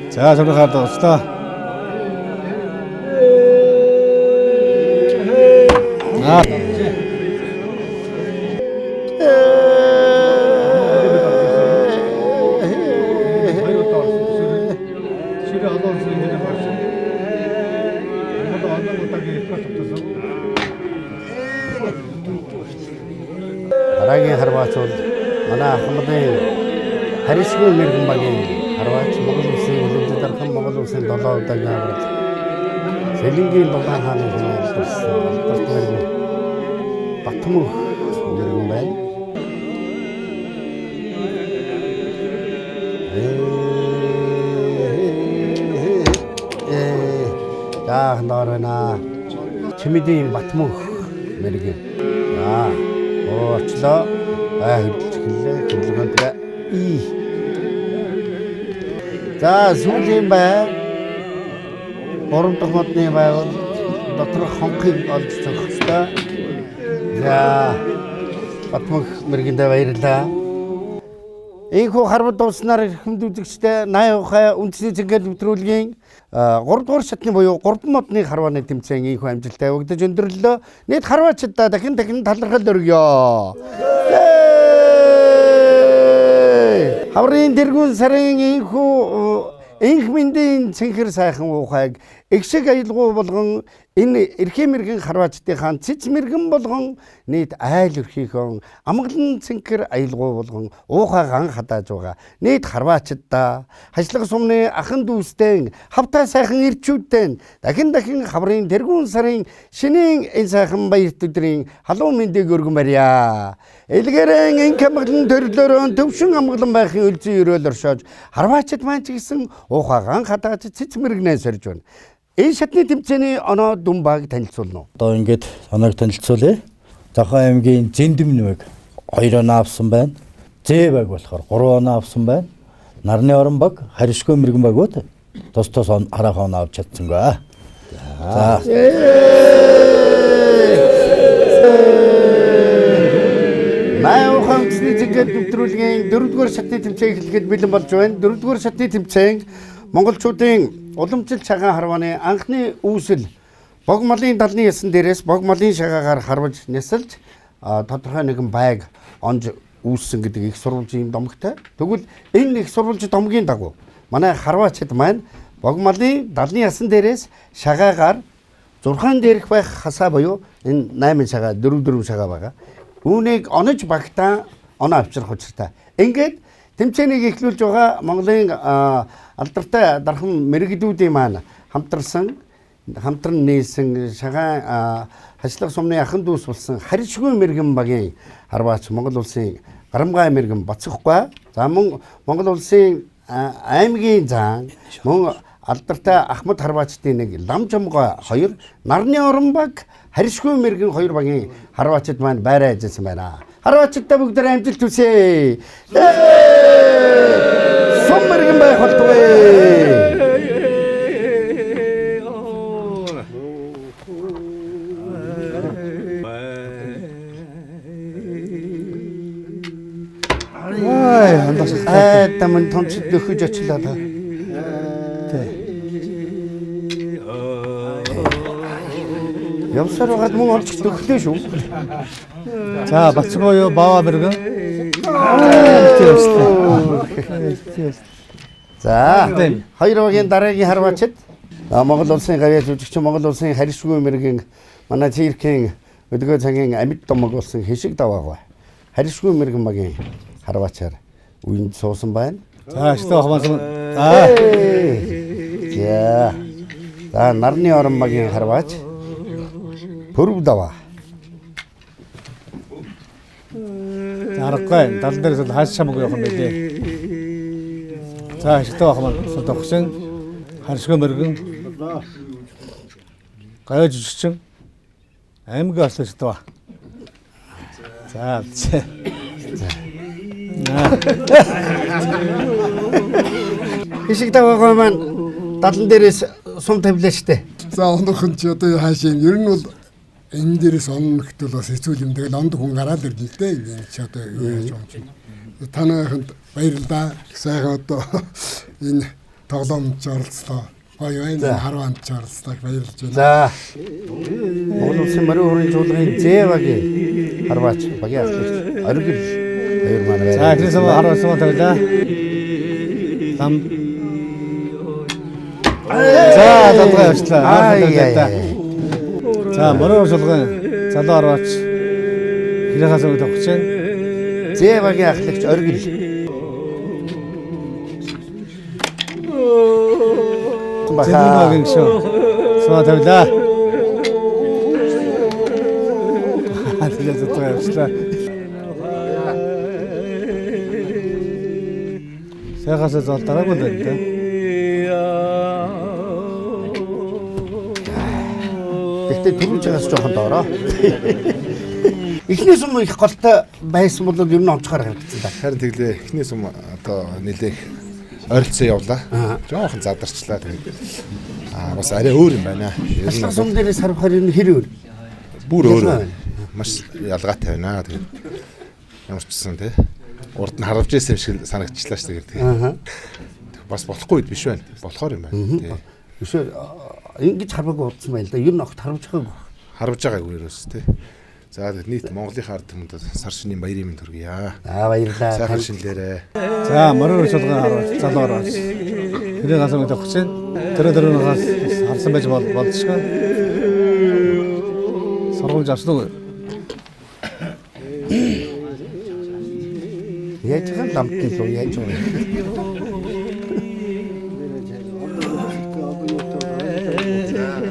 За сонирхоод болчлоо. Дараагийн харваач бол манай хамтын харьцгүй мэрэгэн багийн харваач Монгол улсын хөлөмжөд дархан Монгол улсын 7 удаагийн аврал Сэлэнгийн Дулаан хааны хэмжээс алдарт мэрэгэн Батмүх мэрэгэн байна. Норна Чимэдийн Батмүх мэрэгэн. Очлоо хөдөлгөлээ хөдөлгөөнтэй. За сүүлийн бай. Гурван дахь модны байвал доторх хонхыг олж цогох ёстой. За Батмүх мэргэндээ баярлалаа. Ийхүү харвад дууснаар хүнд үзэгчтэй 80 ухаан үндэсний цэнгэлт нэвтрүүлгийн 3 дугаар шатны буюу 3 модны харвааны тэмцээн ийхүү амжилттай явагдаж өндөрлөлөө. Нийт харваачдаа дахин талархал өргөё. Хаврын тэргүүн сарын ийхүү энх мэндийн цэнхэр сайхан уухайг эгшиг аялгуу болгон энэ эрхээ мэргэн харваачдынхаа цэц мэргэн болгон нийт айл өрхийнхөн амгалан цэнхэр аялгуу болгон уухайг хадааж байгаа нийт харваачдаа хажлах сумны ахан дүүстэй хавтаа сайхан ирчүүдтэй дахин хаврын тэргүүн сарын шинийн энэ сайхан баярт өдрийн халуун мэндийг өргөн барья. Илгэрэн энх амгалан төрлөөрөө төвшин амгалан байхын үлзий өрөөл оршоож харваачд маань ч гэсэн уухайг хадааж цэц мэргнээ сорж байна. Энэ шатны тэмцээний оноо дүн баг танилцуулна уу? Одоо ингээд оноог танилцуулъя. Зохион аймгийн Зэндэм нэмэг 2 оноо авсан байна. Зэ баг болохоор 3 оноо авсан байна. Нарны орон баг, харьшгүй мэрэгэн багууд тус хараахан оноо авч чадсангүй. За. Наяхан цэцний цэнгэлт нэвтрүүлгийн 4-р шатны тэмцээн эхлэхэд бэлэн болж байна. 4-р шатны тэмцээн монголчуудын уламжлал цагаан харвааны анхны үүсэл бог малын далны ясан дээрээс бог малын шагаагаар харваж нясалж тодорхой нэгэн байг онж үүссэн гэдэг их сурвалжийн домогтой. Тэгвэл энэ их сурвалж домгийн дагуу манай харваачд маань бог малын далны ясан дээрээс шагаагаар 6 дээрх байх хасаа буюу энэ 8 шагаа 4 шагаа байгаа. Үүнийг онож багтаа оноо авчрах учиртай. Ингээд тэмцээнийг эхлүүлж байгаа Монголын алдартай дархан мэрэгдүүдийн маань хамтран нийлсэн шагаан хажлах сумны ахан дүүс болсон харьцгүй мэрэгэн багийн харваач Монгол улсын Гарамгай мэрэгэн Бацахгүй. За Монгол улсын аймгийн зан мөн алдартай Ахмад харваачдын нэг Ламжамгой 2 нарны орон баг харьцгүй мэрэгэн 2 багийн харваачд маань байраа ажилласан байна. Харваачдаа бүгдээ амжилт хүсье. Сум мэрэгэн байх болтугай. Таман томчд нөхөж очлоо та. Явсаар байгаад мөн олж төгөлөө шүү. За Бацгүй юу баава мэргэн. За 2 багийн дараагийн харваачд Монгол улсын гавьяа жүжигч Монгол улсын харьцгүй мэргэн манай циркийн өдгөө цагийн амьд домог болсон хишиг даваагаа. Харьцгүй мэргэн багийн харваачаар үенд суусан байна. За штэ хамаасан. За нарны орон багийн харваач Пөрв даваа. Аргагүй дал дээрээс хааш шамаг явах юм байлээ. За штэ хамаа тогсон харьцгүй мэргэн гавьяа жүжигч аймгийн ослоо штэ ба. За. Хишиг даваагаа маань далан дээрээс сум тавилаа штэ. За онохын ч одоо хаашаа ер нь бол энэ дээрээс онногт бол бас хэцүү юм. Тэгээд онд хүн гараад ирдэ л дээ. Энд чи одоо юу яаж юм чинь. Танайханд баярлалаа. Сайхан одоо энэ тоглоомд оролцлоо. Гоё байна. Харванд оролцлоо баярлж байна. За. Монгол Улсын морин хүрээний чуулганы Зэвагийн харваач багийн ахлагч оргил хоёр маань. За ихнээс харваач тавилаа. Лам. За залгаа явчлаа. За морин чуулганы залуу харваач хэрхээс өгөх гэж байна. Зэвагийн ахлагч оргил. Зэвагийн шүү. Саа тавилаа. Тэгээд залгаа явчлаа. Сайхаас зол дараагүй байна да. Гэхдээ түрүүчээс жоохон доороо. Эхнээс өмнө их голтой байсан бол ер нь онцгоор харагдсан да. Харин тэглээ эхнээс өмнө одоо нэлээх ойролцоо явлаа. Жоохон задарчлаа тэгээд бас арай өөр юм байна. Ашлах сум дээрээс харахаар энэ хэр өөр? Бүр өөр. Маш ялгаатай байна. Тэгээд ямар ч гэсэн тий. Урд нь харавж ирсэн юм шиг санагдчихлаа ш тэгээд. Бас болохгүй биш байна. Болохоор юм байна. Тий. Биш ингэж хараагүй удсан байл да. Ер нь огт харавж байгаагүй. Харавж байгаагүй ерөөс тий. За нийт Монголын ард түмэнд сар шинийн баярын мэнд хүргье. Баярлалаа. Сайхан шинлээрээ. За морин чуулганы харваач залуу харваач. Тэрийг асууж авах чинь тэрнээс харсан байж болцсон. Сургууль авсан уу? Яаж гал ламтын лөө яаж вэ?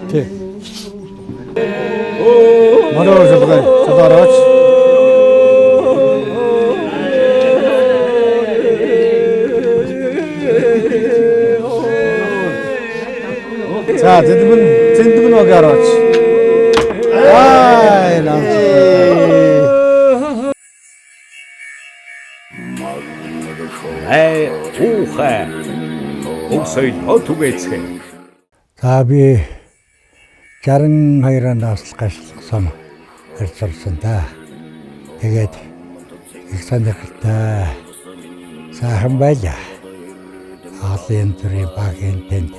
Тэ. Морин чуулганы залуу харваач. За зэндгэн баг хараач. Ухаа. Улсын хотугэцээ. За би 62 наслах сон ирсэн да. Тэгээд их сонирхолтой сайхан байлаа. Аалын төрийн багийн тэнд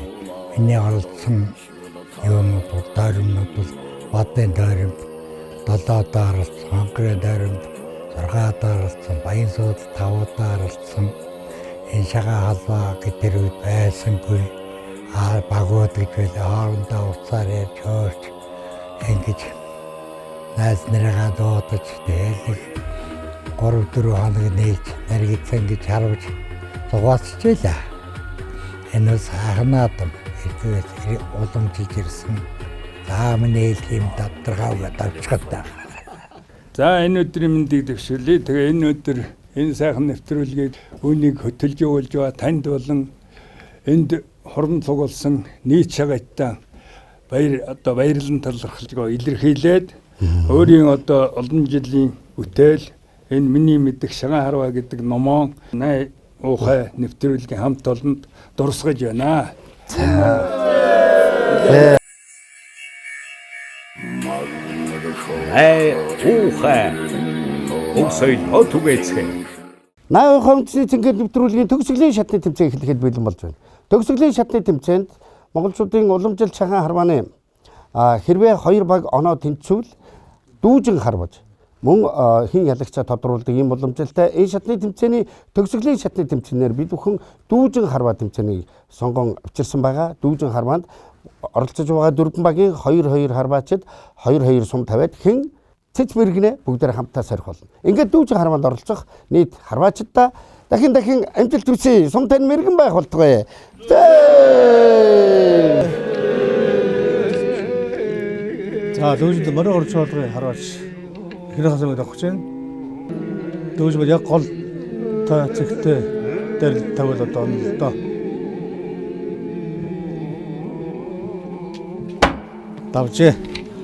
миний оролцсон юмнууд тойромнууд бол Бадны тойромд, Долоодоо оролцсон, Хонгорын тойромд, Зургаадаа оролцсон, Баян сууд 5-удаа оролцсон. Энэ шагаа халбаа гэтэр үед байсангүй. Багууд гэж байлаа хоорондоо уцаар ярьж хоорч ингэж найз нарыгаа дуудаж тэгэл 3-4 хоног нээж наргицсан гэж харваж зугаасчихлаа. Энэ сайхнаад ирдээс уламжиж ирсэн. За миний тийм тодорхойгоо тавьчихад та. За энэ өдрийн мэндийг дэвшүүлье. Тэгээ энэ өдөр энэ сайхан нэвтрүүлгийг үүнийг хөтөлж явуулж байгаа танд болон энд хорон цугулсан нийт шагайтаа баярлан талархаж байгаа илэрхийлээд өөрийн одоо олон жилийн үтэл энэ миний мэдих Шаган харваа гэдэг номон най уухай нэвтрүүлгийн хамт олонд дурсгаж байна. Ухаа. Улсын хотугэцээ. Наа хомцны цэнхэр нэвтрүүлгийн төгсгөлийн шатны тэмцээн эхлэхэд бэлэн болж байна. Төгсгөлийн шатны тэмцээнд монголчуудын уламжлалт Шаган харвааны хэрвээ 2 баг оноо тэнцвэл дүүжин харваж мөн хин ялагчаа тодруулдаг ийм уламжлалтай энэ шатны тэмцээний төгсгөлийн шатны тэмцээнээр бид бүхэн дүүжин харваа тэмцээнийг сонгон авчирсан байгаа. Дүүжин харваанд оролцож байгаа 4 багийн 2-2 харваачид 2-2 сум тавиад хэн цэц мэргэнэ бүгдээр хамтаа сорих болно. Ингээд дүүжин харваанд оролцох нийт харваачдаа дахин амжилт хүсье. Сум тань мэргэн байх болтугай. За дүүжинд морин орж байгаа хараач. Хэрэг хасаа авах чинь дүүж бол яг гол та цэгтэй дээр тавил одоо л доо. Давжээ.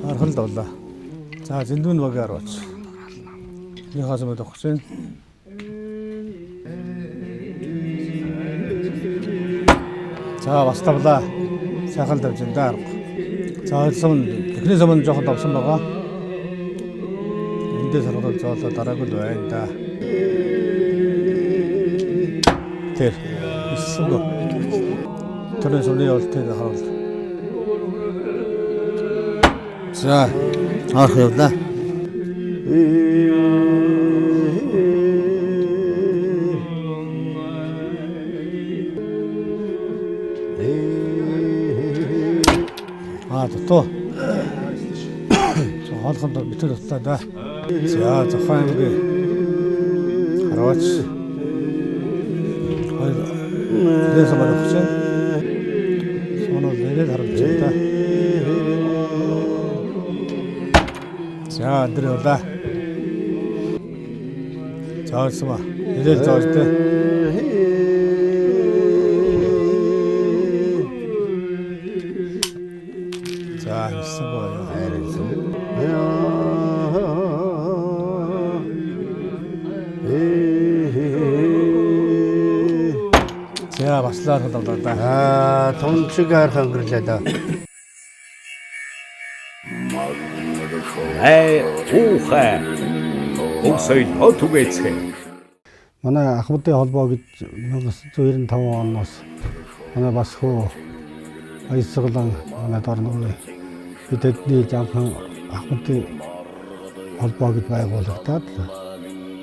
Архан давлаа. За зэндүүн баг хараач. Хэрэг хасаа авах чинь за бас тавлаа. Сайхан давж энэ даа. За олсон эхнээс өмнө жоохон давсан байгаа. эндээ сургууль зоолоо дараагүй л байна да. Тэр иссэнгөө. Тэрэн сумны явалтыг харуул. За, арах явлаа. Тоо. Хоолхонд битэр тутлаа да. За зохион аймгийн хараач. Тэрээс барах чинь. Сонол нэрээр харж байна. За энэ явлаа. Заалсма. Нэрээр заалтай. За баслаар хадгалаа да. Томчиг харах өнгөрлөө да. Ухаа. Өсөйдөө түгээцгээ. Манай Ахмадын холбоо гэж 1995 оноос манай бас хөө Баясгалан манай дорногны бидний жамхан Ахмадын холбоо гэж байгуулагдаад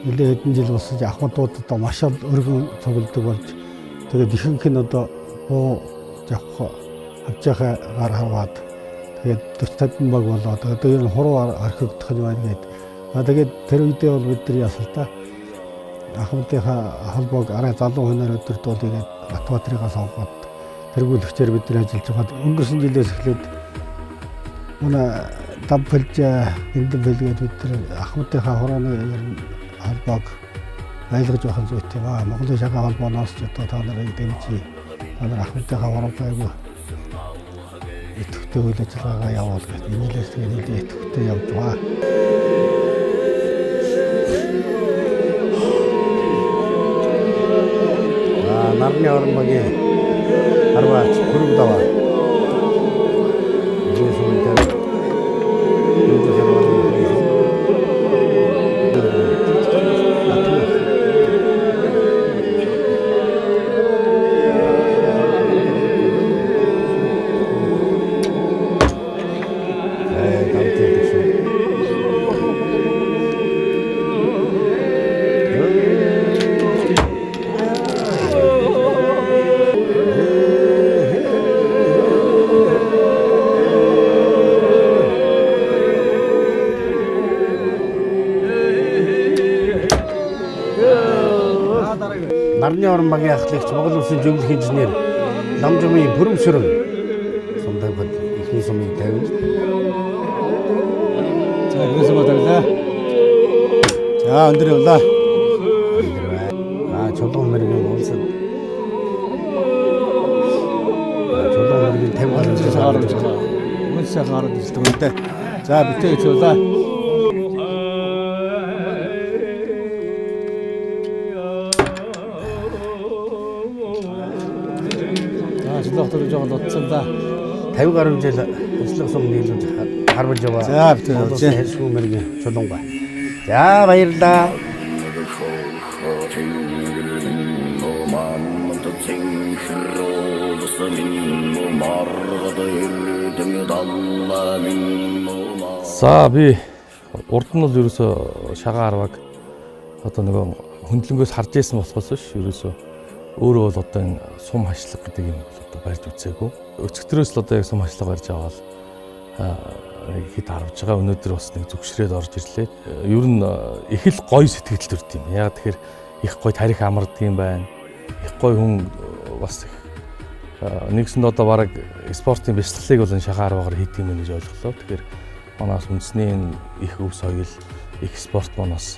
нэлээд хэдэн жил болсон Ахмадуудад маш өргөн цуглдаг болж тэгээд ихэнх нь одоо хуу явах авчаахаар хараад тэгээд 40-50 баг болоо тэгээд ер нь хуруу архигдах юм байна гэдэг. Тэгээд тэр үедээ бол бид нар ясал та Ахмадынхаа холбоог арай залуу хүнээр өдөртүүлээд Батбаатарыгаа сонгоод тэргүүлэгчээр бид нар ажиллаж байгаа. Өнгөрсөн жилээс эхлээд манай Дампэлж эндэлгээд бид нар Ахмадынхаа хорооны холбоог айлгаж байгаа зүйтэй ба Монголын шагаа холбооноос ч одоо та нарыг дэмжиж та нар Ахмадынхаа хороогүй идэвхтэй үйл ажиллагаагаа явуул гэдэг нэлээс тэгээд идэвхтэй явж байгаа. Нарны орногийн харваач хөрөг даваа. Нарны орон багийн ахлагч Монгол Улсын зөвлөх инженер Намжумын Бүрэмшөрөн сумдаг бод ихний сумыг тавина. За гэрээс бодлоо. За өндөр явлаа. Чулуун мэргийн улсад чулуун мэргийн 50 гаруй харж байгаа. Үнсээ хараад ирдэг үнтэй. За битээ явлаа. Доктор жоо лутсан да. 50 гаруй жил ажиллах сум нийлүүлж харваж яваа. За битээ явж хэлсгүй мэргийн чулуунга. За баярлалаа. За би урд нь бол ерөөсө шагаа харваг одоо нөгөө хөндлөнгөөс харж ийсэн болохоос биш ерөөсө өөрөө бол одоо энэ сум хашлаг гэдэг юм бол одоо барьж үзээгүй. Өчигдрөөс л одоо яг сум хашлаг барьж аваад хэд харж байгаа. Өнөөдөр бас нэг зүгшрээд орж ирлээ. Ер нь их л гоё сэтгэл төрд юм. Яг тэгэхээр их гоё тарих амардаг юм байна. Их гоё хүн бас их нэгсэнд одоо бараг спортын бяцлаглыг бол шагаар багаар хийдэг юм гэж ойлголоо. Тэгэхээр манаас үндэсний их өв соёл, их спорт манаас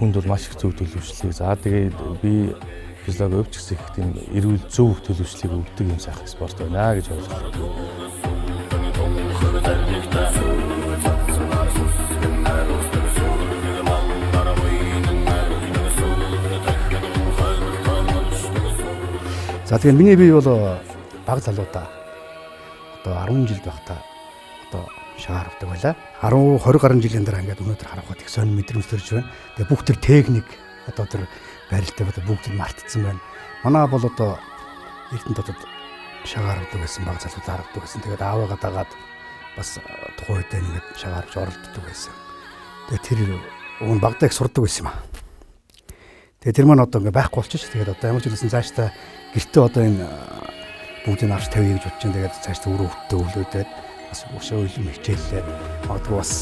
хүнд бол маш их зөв төлөвшлийг. За тэгээд би физиологи өвч гэсэн их тийм эрүүл зөв төлөвшлийг өгдөг юм сайхан спорт байна гэж ойлголоо. За тэгээд миний бие бол баг залуудаа одоо 10 жил байхдаа одоо шагаардаг байлаа. 10 20 гаруй жилийн дараа ингээд өнөөдөр харахад их сонир мэдрэмж төрж байна. Тэгээ бүх төр техник одоо тэр барилтаа бүгд мартцсан байна. Манай бол одоо Эрдэнэт хотод шагаардаг байсан, баг залууд харагддаг байсан. Тэгээд аавыгаа дагаад бас тухайн үед ингээд шагаарж оролддог байсан. Тэгээд тэр уг нь багтаа их сурдаг байсан юм аа. Тэгээд тэр маань одоо ингээд байхгүй болчих. Тэгээд одоо ямар ч хэлсэн цаашдаа гэртээ одоо энэ бүгдийг авч тавья гэж бодож байна. Тэгээд цаашдаа өөрөө өвтөө өвлөөдөөд бас өшөө илэм хичээллээ. Магадгүй бас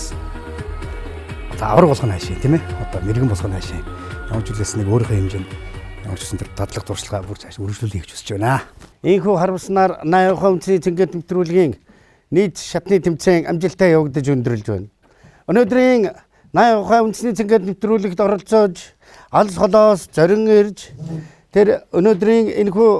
одоо авраг болох нь хаашаа тийм ээ. Одоо мэрэгэн болох нь хаашаа. Ямар ч хэлсэн нэг өөрийнхөө хэмжээнд ямар ч гэсэн тэр дадлага туршлагаа бүр цааш үргэлжлүүлэх гэж хүсэж байна. Ийхүү харамснаар 80% үндэсний цэнгэлт нэвтрүүлгийн нийт шатны тэмцээн амжилттай явагдаж өндөрлж байна. Өнөөдрийн 80% үндэсний цэнгэлт нэвтрүүлэгт оролцож алс холоос зорин ирж тэр өнөөдрийн энэхүү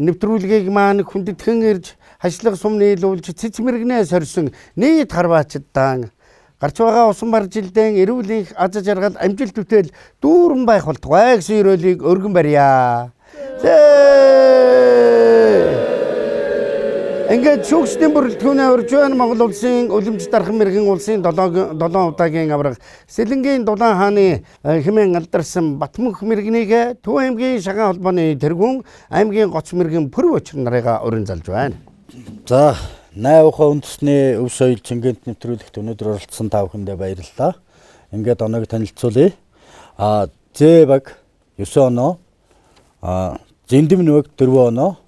нэвтрүүлгийг маань хүндэтгэн ирж хашлах сум нийлүүлж цэцмэргнээ сорьсон нийт харваачдаа гарч байгаа усан бар жилдэн эрүүл их аз жаргал амжилт бүтээл дүүрэн байх болтугай гэсэн өрөөлийг өргөн барья. Ингээд шүүгчдийн бүрэлдэхүүнээ урьж байна. Монгол улсын үлэмж дархан мэрэгэн улсын 7 удаагийн авраг Сэлэнгийн Дулаан хааны хэмээн алдарсан Батмөнх мэрэгнийг Төв аймгийн шагаан холбооны тэргүүн аймгийн гоц мэрэгэн Пүрэв Очир нарыгаа урин залж байна. За 80% үндэсний өв соёл цэнгэлт нэвтрүүлэгт өнөөдөр оролцсон та бүхэндээ баярлалаа. Ингээд оноог танилцуулъя. Зэ баг 9 оноо, Зэндэм нэг 4 оноо,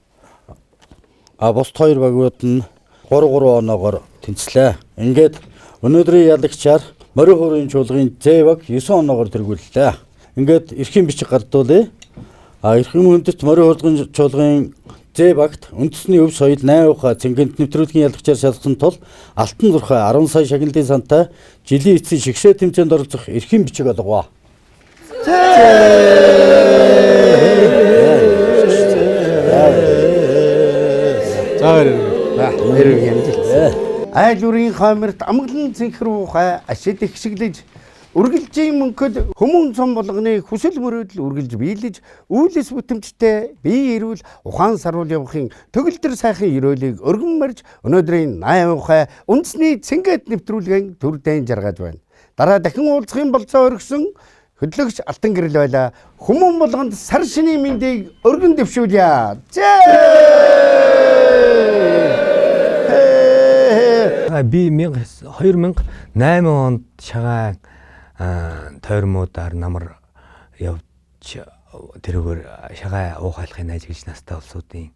бус 2 багууд нь 3 оноогоор тэнцлээ. Ингээд өнөөдрийн ялагчаар Морин хуурын чуулгын Зэ баг 9 оноогоор тэргүүллээ. Ингээд эрхийн бичиг гардуулъя. Эрхэм хүндэт Морин хуурын чуулгын Зэ багт үндэсний өв соёл 80% цэнгэлт нэвтрүүлгийн ялагчаар шалгасан тул Алтан зурхай 10 сая шагналын сантай жилийн эцсийн шигшээ тэмцээнд оролцох эрхийн бичиг олгоо. Айл үрийн хойморт амгалан цэнхрүүхай ашид ихшиглэж үргэлжийн мөнхөд хүмүүн цом болгоны хүсэл мөрөөдөл үргэлж биелэж үйлс бүтэмжтэй бие эрүүл ухаан саруул явахын төгөлдөр сайхан өрөөлийг өргөн марж өнөөдрийн 80% үндэсний цэнгэлт нэвтрүүлгийн төр дайн жаргаж байна. Дараа дахин уулзахын болцоо өргөсөн хөдлөгч Алтан гэрэл байла. Хүмүүн болгонд сар шинийн мэндийг өргөн дэвшүүлье. Би 2008 онд шагаан тойрмуудаар намар явж тэрүүгээр шагаа уухайлахын ажиглаж настай улсуудын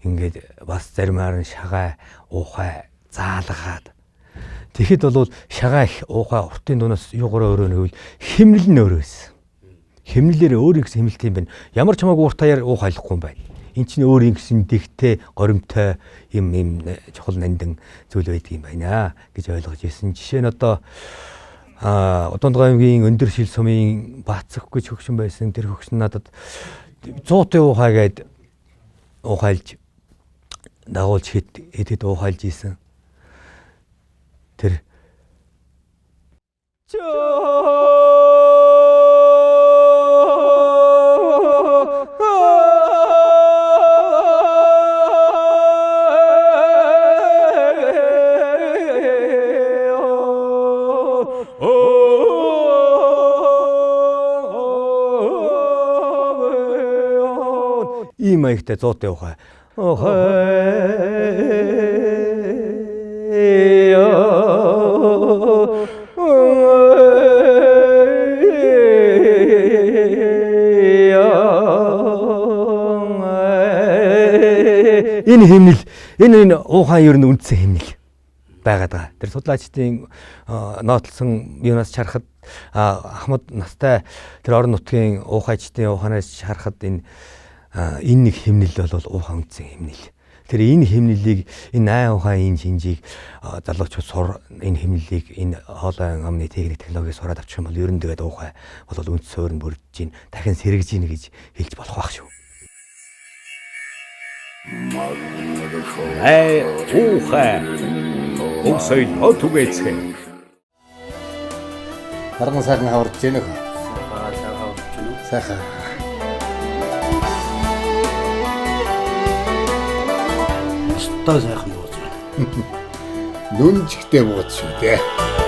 ингээд бас заримаар нь шагаа уухай заалгаад тэгэхэд бол шагаа их уухай уртын дуунаас юугаараа өөрөө нэгвэл хэмнэл нь өөрөө байсан. Хэмнэлээр өөр их хэмнэлт юм байна. Ямар ч хамаагүй уртаяар уухайлахгүй юм байна. Энд чинь өөр ингэсэн дэгтэй горимтой юм чухал нандин зүйл байдаг юм байна гэж ойлгож ирсэн. Жишээ нь одоо Удондгой аймгийн өндөр шил сумын Баацах гэж хөгшин байсан. Тэр хөгшин надад 100-ын уухай гээд уухайлж дагуулж хэдэд уухайлж ийсэн. Тэр ийм маягтай 100-ын уухай. Энэ хэмнэл энэ уухай ер нь үндсэн хэмнэл байгаад байгаа. Тэр судлаачдын ноотлсон юунаас харахад Ахмад настай тэр орон нутгийн уухайчдын ухаанаас харахад энэ нэг хэмнэл бол уухай үндсэн хэмнэл. Тэр энэ хэмнэлийг энэ 80% энэ шинжийг залуучууд сур энэ хэмнэлийг энэ хоолой амны техник технологи сураад авчих юм бол ер нь тэгээд уухай бол үнд суурь нь бүрдэж гин дахин сэргэж гин гэж хэлж болох байх шүү. Уухай Өвсөй отугэцэг. Харган сайхан хаварч гэнэ хөө. Сайхан. Өстой сайхан болж байна. нүн чигтээ бууц шүү дээ.